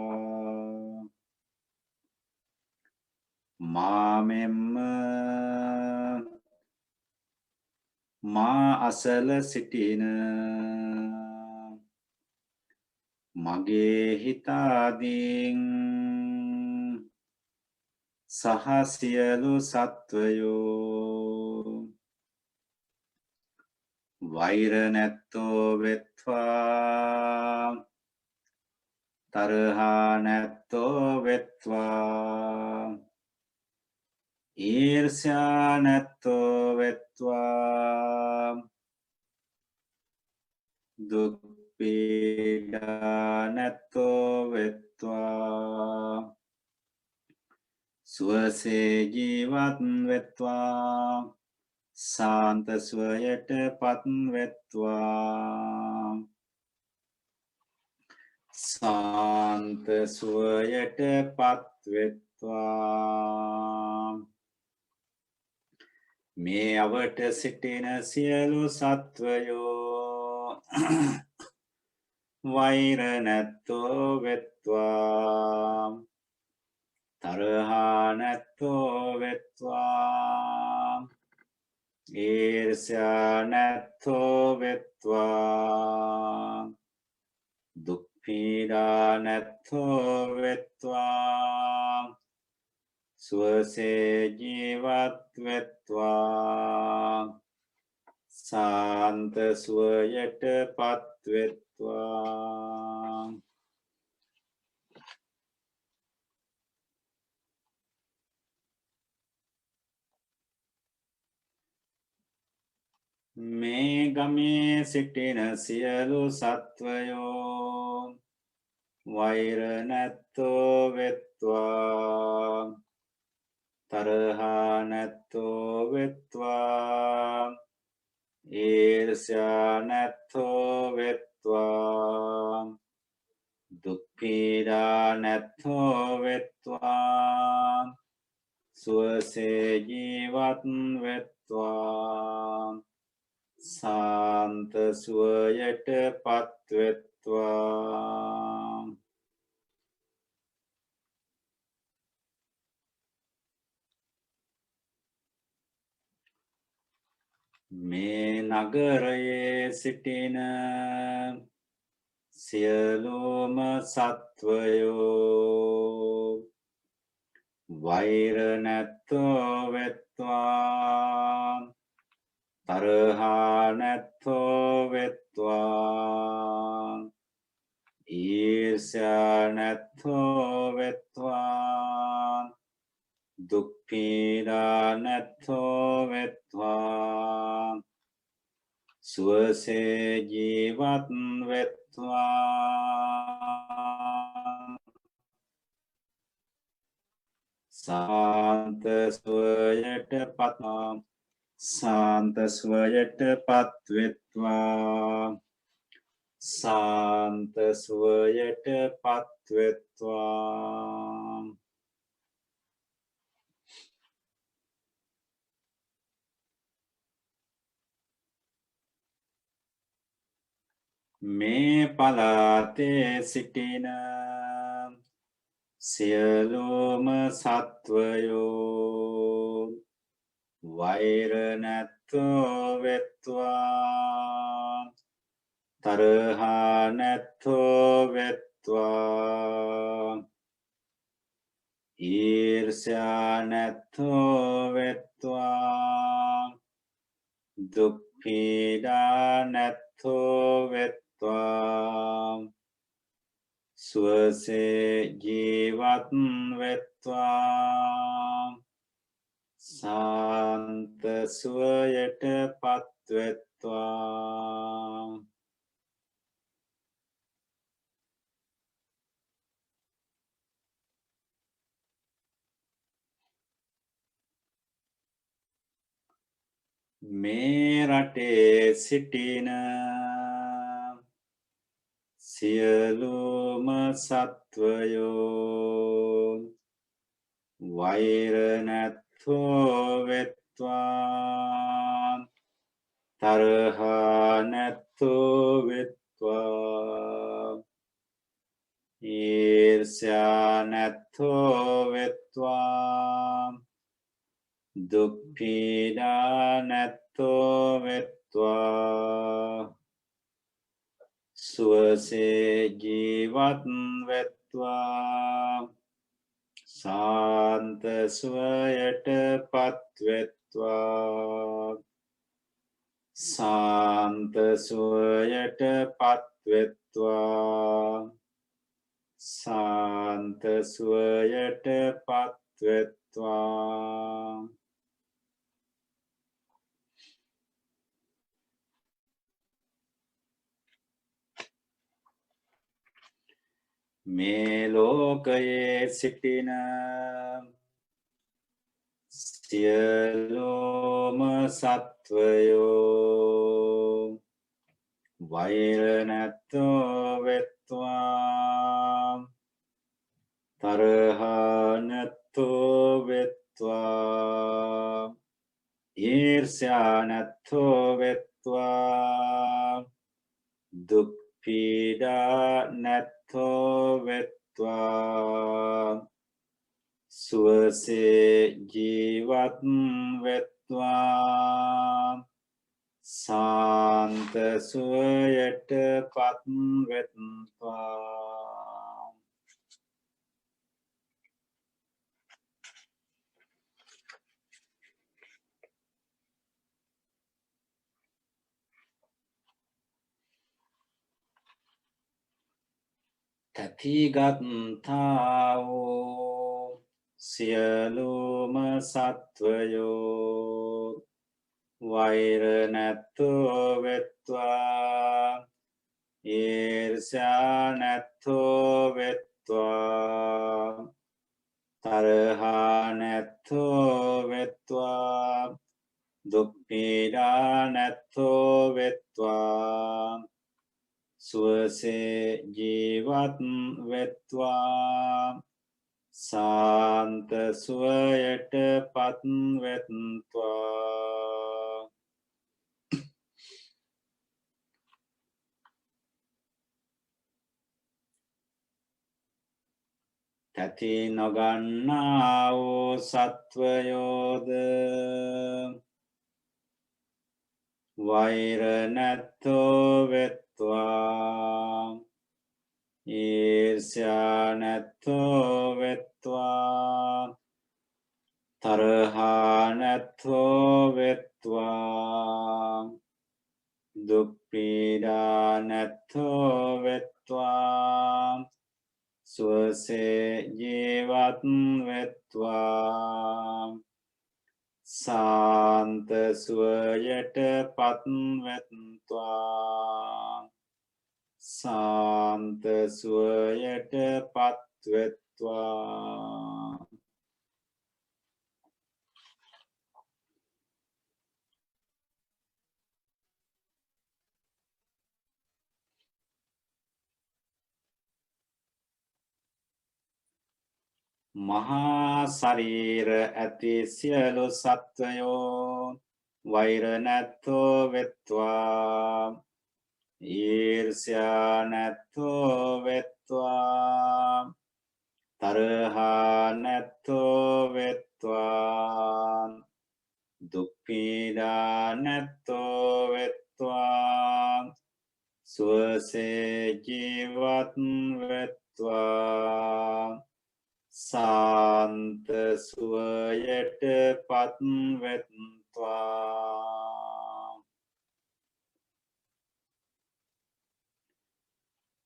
මාමෙම්ම මා අසල සිටින මගේ හිතාදීන් සහ සියලු සත්වයෝ වෛර නැත්තෝ වෙත්වා තරහා නැත්තෝ වෙත්වා ඊර්ෂ්‍යා නැත්තෝ වෙත්වා දුක් පීඩා නැත්තෝ වෙත්වා සුවසේ ජීවත් වෙත්වා සාන්ත සුවයට පත් වෙත්වා සාන්ත සුවයට පත් වෙත්වා මේ අවට සිටින සියලු සත්වයෝ වෛර නැත්තෝ වෙත්වා තරහා නැත්තෝ වෙත්වා ඊර්ෂ්‍යා නැත්තෝ වෙත්වා දුක් පීඩා නැත්තෝ වෙත්වා සුවසේ ජීවත් වෙත්වා සාන්ත සුවයට පත් වෙත්වා මේ ගමේ සිටින සියලු සත්වයෝ වෛර නැත්තෝ වෙත්වා තරහා නැත්තෝ වෙත්වා ඊර්ෂ්‍යා නැත්තෝ වෙත්වා දුක් පීඩා නැත්තෝ වෙත්වා සුවසේ ජීවත් වෙත්වා සාන්ත සුවයට පත් වෙත්වා මේ නගරයේ සිටින සියලුම සත්වයෝ වෛර නැත්තෝ වෙත්වා තරහා නැත්තෝ වෙත්වා ඊර්ෂ්‍යා නැත්තෝ වෙත්වා දුක් පීඩා නැත්තෝ වෙත්වා සුවසේ ජීවත් වෙත්වා සාන්ත සුවයට පත්වා සාන්ත සුවයට පත් වෙත්වා සාන්ත සුවයට පත් වෙත්වා මේ පළාතේ සිටින සියලුම සත්වයෝ වෛර නැත්තෝ වෙත්වා තරහා නැත්තෝ වෙත්වා ඊර්ෂ්‍යා නැත්තෝ වෙත්වා දුක් පීඩා නැත්තෝ වෙත්වා සුවසේ ජීවත් වෙත්වා සාන්ත සුවයට පත්වෙත්වා මේ රටේ සිටින සියලුම සත්වයෝ වෛර නැත්තෝ වෙත්වා තරහා නැත්තෝ වෙත්වා ඊර්ෂ්‍යා නැත්තෝ වෙත්වා දුක් පීඩා නැත්තෝ වෙත්වා සුවසේ ජීවත් වෙත්වා සාන්ත සුවයට පත්වෙත්වා සාන්ත සුවයට පත්වෙත්වා සාන්ත සුවයට පත්වෙත්වා මේ ලෝකයේ සිටින සියලුම සත්වයෝ වෛර නැත්තෝ වෙත්වා තරහා නැත්තෝ වෙත්වා ඊර්ෂ්‍යා නැත්තෝ වෙත්වා දුක් පීඩා නැත්තෝ වෙත්වා සුවසේ ජීවත් වෙත්වා සාන්ත සුවයට පත් වෙත්වා තතිගත්තා වූ සියලුම සත්වයෝ වෛර නැත්තෝ වෙත්වා ඊර්ෂ්‍යා නැත්තෝ වෙත්වා තරහා නැත්තෝ වෙත්වා දුක් පීඩා නැත්තෝ වෙත්වා සුවසේ ජීවත් වෙත්වා සාන්ත සුවයට පත් වෙත්වා තති නොගන්නා වූ සත්වයෝද වෛර නැත්තෝ වෙත්වා ඊර්ෂ්‍යා නැත්තෝ වෙත්වා තරහා නැත්තෝ වෙත්වා දුක් පීඩා නැත්තෝ වෙත්වා සුවසේ ජීවත් වෙත්වා සාන්ත සුවයට පත් වෙත්වා සාන්ත සුවයට පත් වෙත්වා මහා ශරීර ඇති සියලු සත්වයෝ වෛර නැත්තෝ වෙත්වා ඊර්ෂ්‍යා නැත්තෝ වෙත්වා තරහා නැත්තෝ වෙත්වා දුක් පීඩා නැත්තෝ වෙත්වා සුවසේ ජීවත් වෙත්වා සාන්ත සුවයට පත් වෙත්වා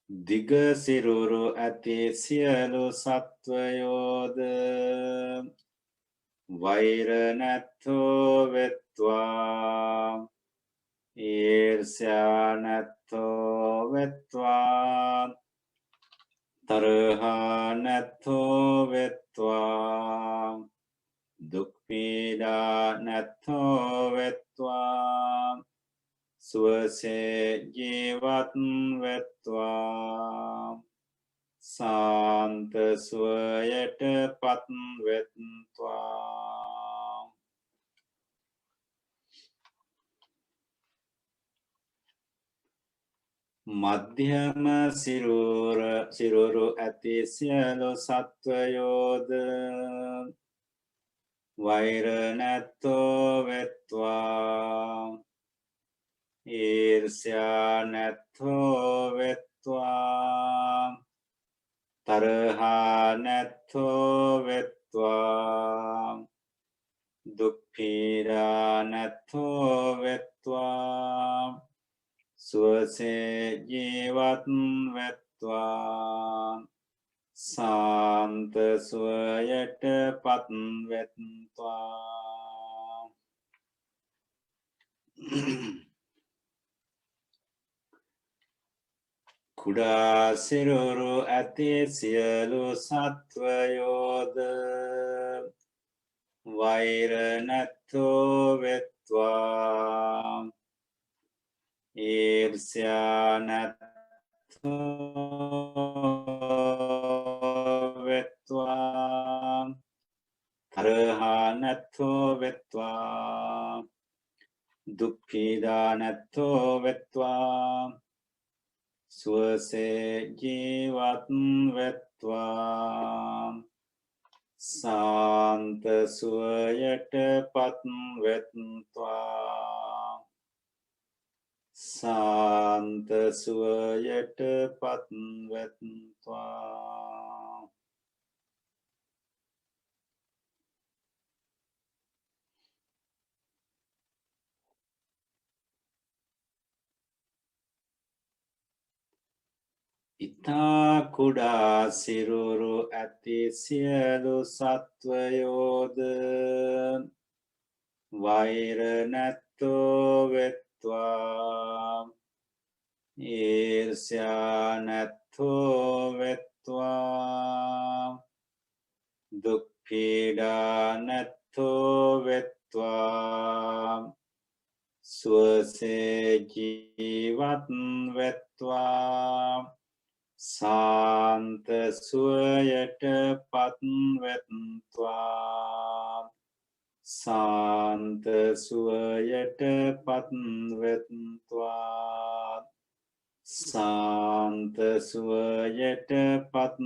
දිග සිරුරු ඇති සියලු සත්වයෝද වෛර නැත්තෝ වෙත්වා ඊර්ෂ්‍යා නැත්තෝ වෙත්වා තරහා නැත්තෝ වෙත්වා දුක් පීඩා නැත්තෝ වෙත්වා සුවසේ ජීවත් වෙත්වා සාන්ත සුවයට පත් වෙත්වා මධ්‍යම සිරුරු ඇති සියලු සත්වයෝද වෛර නැත්තෝ වෙත්වා ඊර්ෂ්‍යා නැත්තෝ වෙත්වා තරහා නැත්තෝ වෙත්වා දුක් පීඩා නැත්තෝ වෙත්වා සුවසේ ජීවත් වෙත්වා සාන්ත සුවයට පත් වෙත්වා කුඩා සිරුරු ඇති සියලු සත්වයෝද වෛර නැත්තෝ වෙත්වා ඊර්ෂ්‍යා නැත්තෝ වෙත්වා තරහා නැත්තෝ වෙත්වා දුක් පීඩා නැත්තෝ වෙත්වා සුවසේ ජීවත් වෙත්වා සාන්ත සුවයට පත් වෙත්වා සාන්ත සුවයට පත් වෙත්වා ඉතා කුඩා සිරුරු ඇති සියලු සත්වයෝද වෛර නැත්තෝ වෙත්වා ඊර්ෂ්‍යා නැත්තෝ වෙත්වා දුක් පීඩා නැත්තෝ වෙත්වා සුවසේ ජීවත් වෙත්වා සාන්ත සුවයට පත් වෙත්වා සාන්ත සුවයට පත් වෙත්වා සාන්ත සුවයට පත්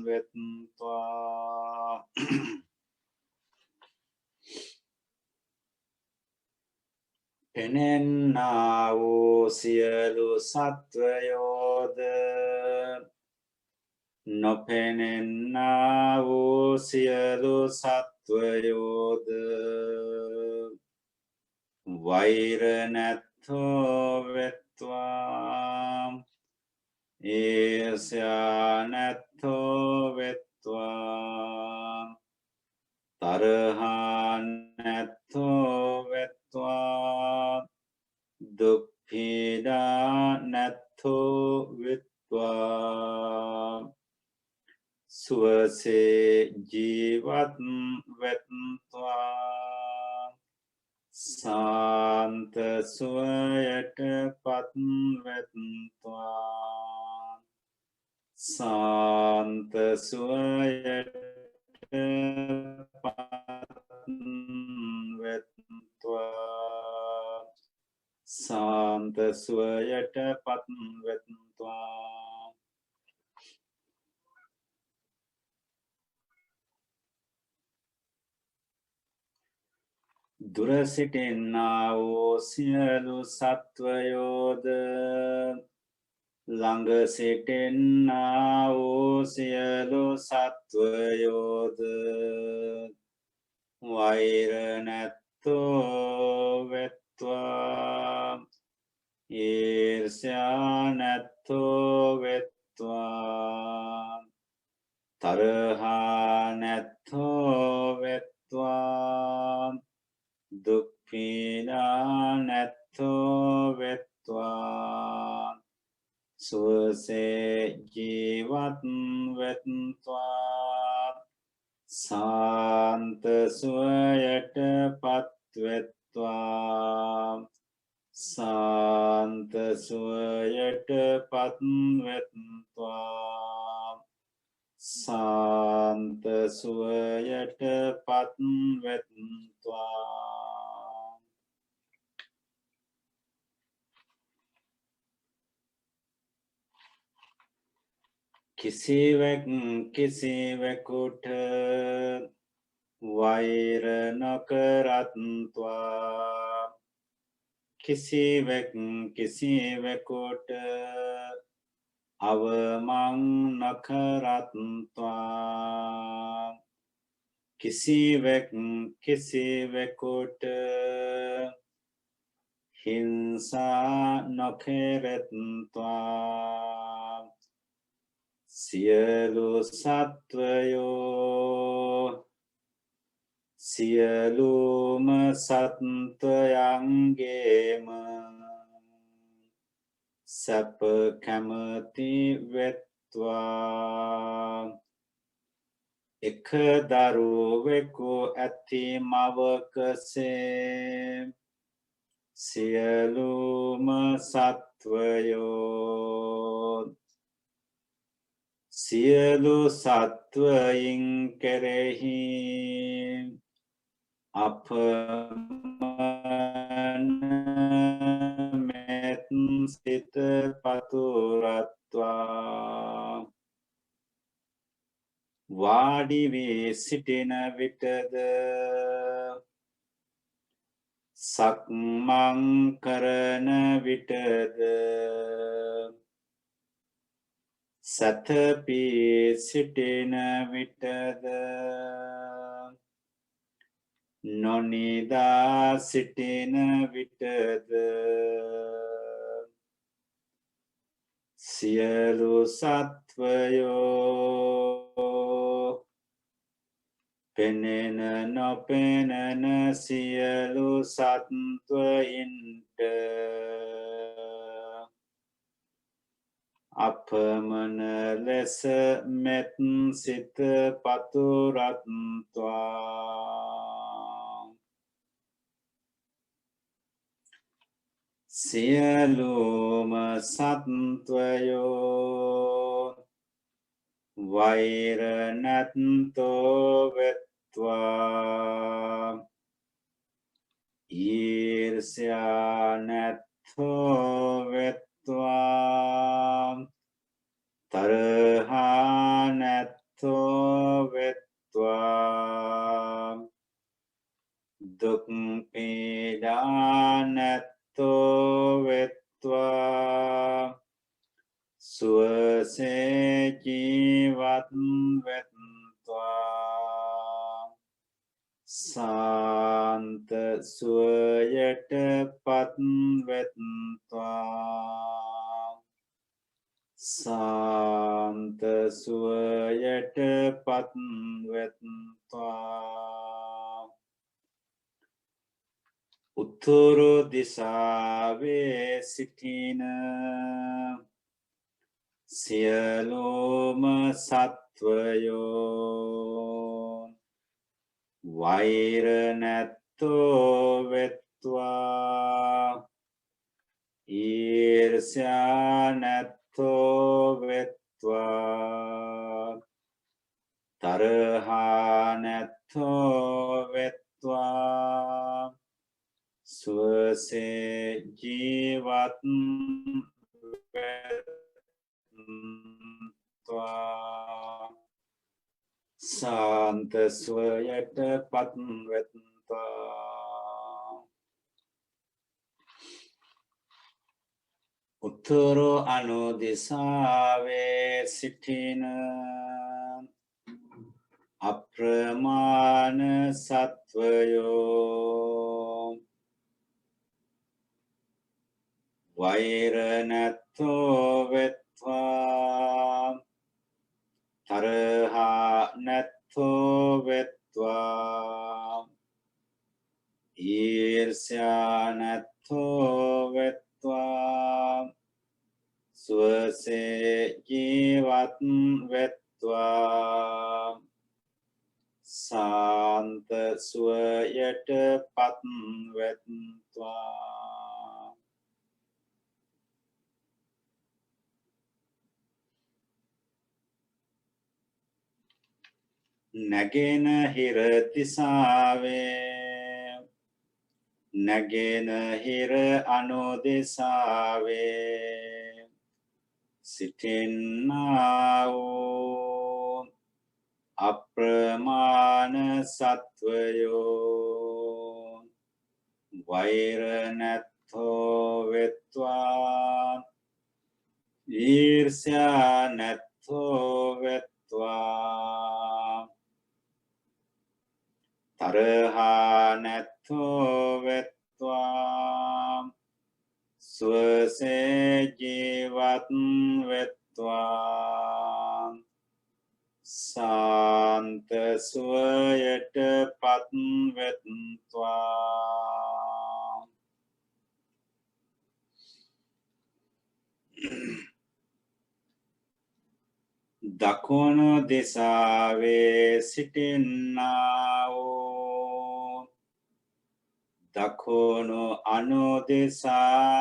වෙත්වා පෙනෙන්නා වූ සියලු සත්වයෝද නොපෙනෙන්නා වූ සියලු සත්වයෝද වෛර නැත්තෝ වෙත්වා ඊර්ෂ්‍යා නැත්තෝ වෙත්වා තරහා නැත්තෝ වෙත්වා දුක් පීඩා නැත්තෝ වෙත්වා සුවසේ ජීවත් වෙත්වා සාන්ත සුවයට පත් වෙත්වා සාන්ත සුවයට පත් වෙත්වා සාන්ත සුවයට පත් වෙත්වා දුර සිටින්නා වූ සියලු සත්වයෝද ළඟ සිටින්නා වූ සියලු සත්වයෝද වෛර නැත්තෝ වෙත්වා ඊර්ෂ්‍යා නැත්තෝ වෙත්වා තරහා නැත්තෝ වෙත්වා ජීවත් වෙත්වා සාන්ත සුවයට පත්වෙත්වා සාන්ත සුවයට පත්වෙත්වා සාන්ත සුවයට පත්වෙත්වා කිසිවෙක් කිසිවෙකුට වෛර නොකරත්වා කිසිවෙක් කිසිවෙකුට අවමං නොකරත්වා කිසිවෙක් කිසිවෙකුට හිංසා නොකරත්වා සියලු සත්වයෝ සියලුම සත්වයන්ගේම සැප කැමති වෙත්වා එක දරුවෙකු ඇති මවකසේ සියලුම සත්වයෝ සියලු සත්වයින් කෙරෙහි අපමණ මෙත් සිත පතුරත්වා වාඩි වී සිටින විටද සක්මන් කරන විටද සතපී සිටින විටද නොනිදා සිටින විටද සියලු සත්වයෝ පෙනෙන නොපෙනෙන සියලු සත්වයින්ට අපමණ ලෙස මෙත් සිත පතුරත්වා සියලුම සත්වයෝ වෛර නැත්තෝ වෙත්වා ඊර්ෂ්‍යා නැත්තෝ වෙත්වා තරහා නැත්තෝ වෙත්වා දුක් පීඩා නැත්තෝ වෙත්වා සුවසේ ජීවත් වෙත්වා සාන්ත සුවයට පත් වෙත්වා සාන්ත සුවයට පත් වෙත්වා උතුරු දිසාවේ සිටින සියලුම සත්වයෝ වෛර නැත්තෝ වෙත්වා ඊර්ෂ්‍යා නැත්තෝ වෙත්වා තරහා නැත්තෝ වෙත්වා සුවසේ ජීවත් වෙත්වා සාන්ත සුවයට පත් වෙත්වා උතුරු අනුදිසාවේ සිටින අප්‍රමාණ සත්වයෝ වෛර නැත්තෝ වෙත්වා තරහා නැත්තෝ වෙත්වා ඊර්ෂ්‍යා නැත්තෝ වෙත්වා සුවසේ ජීවත් වෙත්වා සාන්ත සුවයට පත් වෙත්වා නැගෙනහිර දිසාවේ නැගෙනහිර අනුදිසාවේ සිටින්නා වූ අප්‍රමාණ සත්වයෝ වෛර නැත්තෝ වෙත්වා ඊර්ෂ්‍යා නැත්තෝ වෙත්වා තරහා නැත්තෝ වෙත්වා ස්වසේ ජීවත් වෙත්වා සාන්ත සුවයට පත් වෙත්වා දකුණු දිසාවේ සිටින්නා වූ දකුණු අනුදිසාවේ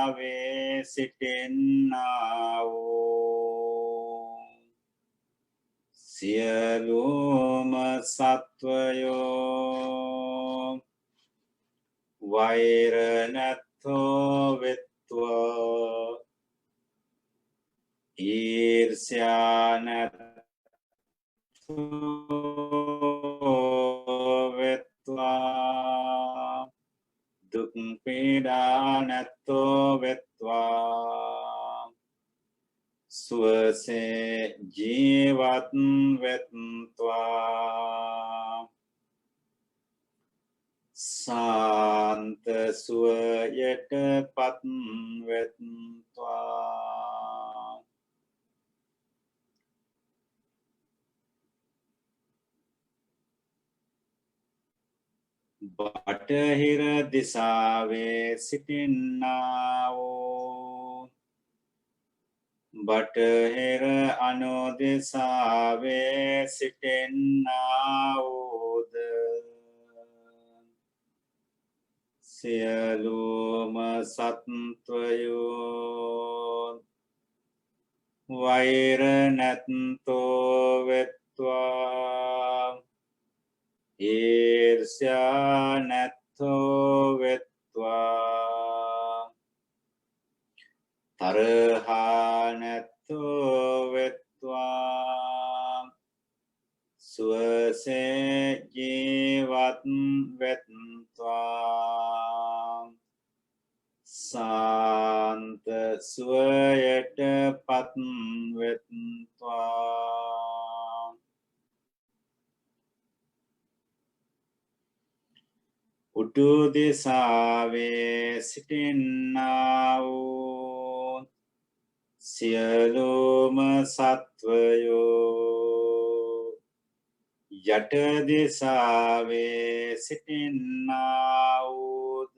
සිටින්නා වූ සියලුම සත්වයෝ වෛර නැත්තෝ වෙත්වා ඊර්ෂ්‍යා නැත්තෝ වෙත්වා දුක් පීඩා නැත්තෝ වෙත්වා සුවසේ ජීවත් වෙත්වා සාන්ත සුවයට පත් වෙත්වා බටහිර දිසාවේ සිටින්නා වූ බටහිර අනුදිසාවේ සිටින්නා වූද සියලුම සත්වයෝ වෛර නැත්තෝ වෙත්වා ඊර්ෂ්‍යා නැත්තෝ වෙත්වා තරහා නැත්තෝ වෙත්වා සුවසේ ජීවත් වෙත්වා සාන්ත සුවයට පත් වෙත්වා උඩු දිසාවේ සිටින්නා වූ සියලුම සත්වයෝ යට දිසාවේ සිටින්නා වූද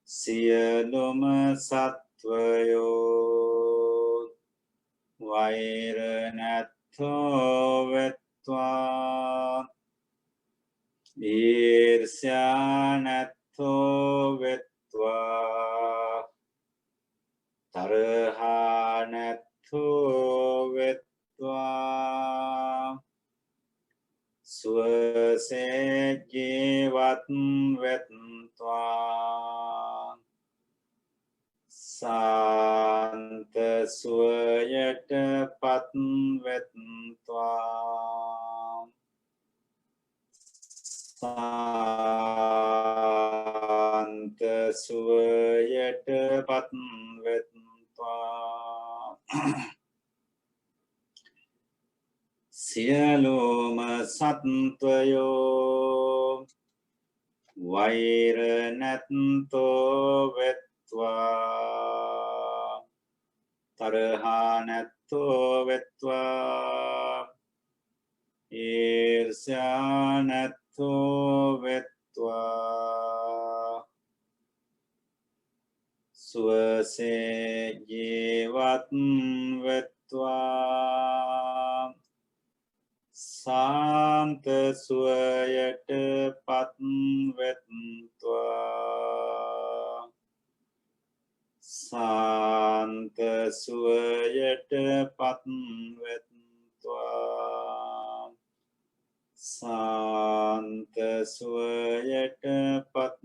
සියලුම සත්වයෝ වෛර නැත්තෝ වෙත්වා ඊර්ෂ්‍යා නැත්තෝ වෙත්වා තරහා නැත්තෝ වෙත්වා සුවසේ ජීවත් වෙත්වා සාන්ත සුවයට පත් වෙත්වා සාන්ත සුවයට පත් වෙත්වා සියලුම සත්වයෝ වෛර නැත්තෝ වෙත්වා තරහා නැත්තෝ වෙත්වා ඊර්ෂ්‍යා නැත්තෝ වෙත්වා සුවසේ ජීවත් වෙත්වා සාන්ත සුවයට පත් වෙත්වා සාන්ත සුවයට පත් වෙත්වා සාන්ත සුවයට පත්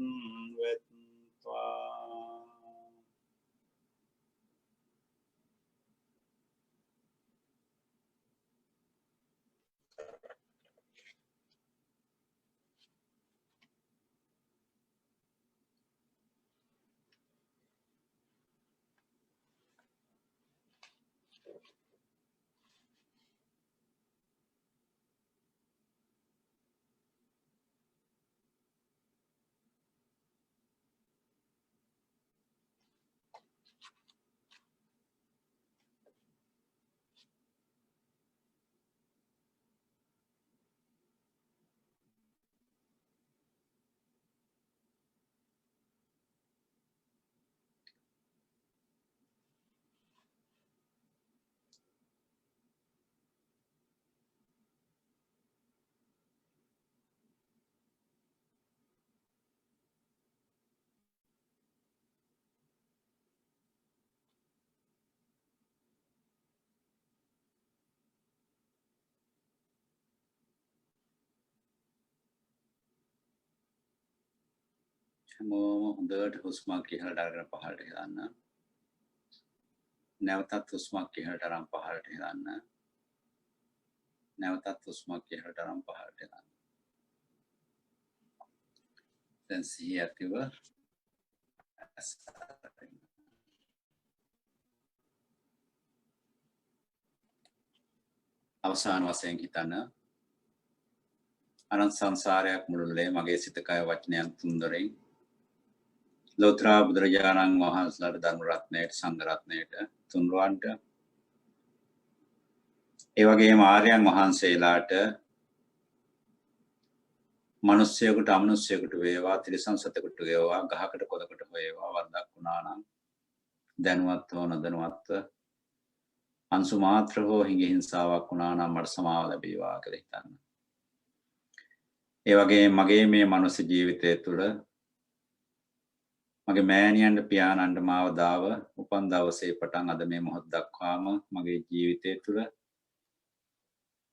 වෙත්වා හැමෝම හොඳට හුස්මක් ඉහළට අරගෙන පහළට හෙලන්න. නැවතත් හුස්මක් ඉහළට අරන් පහළට හෙලන්න. නැවතත් හුස්මක් ඉහළට අරන් පහළට හෙලන්න. දැන් සිහිය ඇතිව අවසාන වශයෙන් හිතන්න අනන්ත සංසාරයක් මුළුල්ලේ මගේ සිත කය වචනයන් තුන්දොරින් ලෝතර බුදුරජාණන් වහන්සේලාට ධර්ම රත්නයට සංඝ රත්නයට තුන්රුවන්ට ඒ වගේම ආර්යයන් වහන්සේලාට මිනිස්සෙකුට අමනුෂ්‍යයෙකුට වේවා තිරිසන් සතෙකුට වේවා ගහකට කොළකට වේවා වරදක් වුණා නම් දැනුවත් හෝ නොදැනුවත්ව අංශු මාත්‍ර හෝ හිඟ හිංසාවක් වුණා නම් මට සමාව ලැබේවා කියලා හිතන්න. ඒ වගේ මගේ මේ මනුස්ස ජීවිතය තුළ මගේ මෑණියන්ට පියාණන්ට මාව දාව උපන් දවසේ පටන් අද මේ මොහොත දක්වාම මගේ ජීවිතය තුළ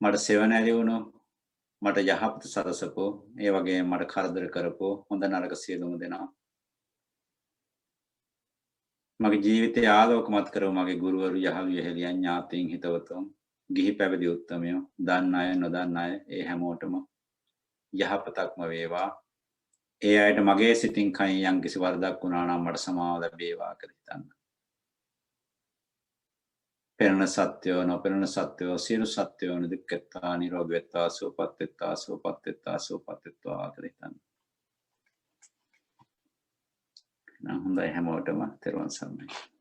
මට සෙවණැලි වුණු මට යහපත සලසපෝ ඒ වගේ මට කරදර කරපෝ හොඳ නරක සියලුම දෙනා මගේ ජීවිතය ආලෝකමත් කරව මගේ ගුරුවරු යහළු යහෙලියන් ඥාතීන් හිතවතුන් ගිහි පැවිදි උත්තමයෝ දන්න අය නොදන්න අය ඒ හැමෝටම යහපතක්ම වේවා. ඒ අයට මගේ සිතින් කයින් යම් කිසි වරදක් වුණා නම් මට සමාව ලැබේවා කියලා හිතන්න. පෙරණ සත්‍යෝ නොපෙරණ සත්‍යෝ සියලු සත්‍යෝ නිදුක්කෙත්තා නිරෝගී වෙත්තා සුවපත් වෙත්තා සුවපත් වෙත්තා සුවපත් වෙත්තා කියලා හිතන්න. නම් හොඳයි හැමෝටම තෙරුවන් සරණයි.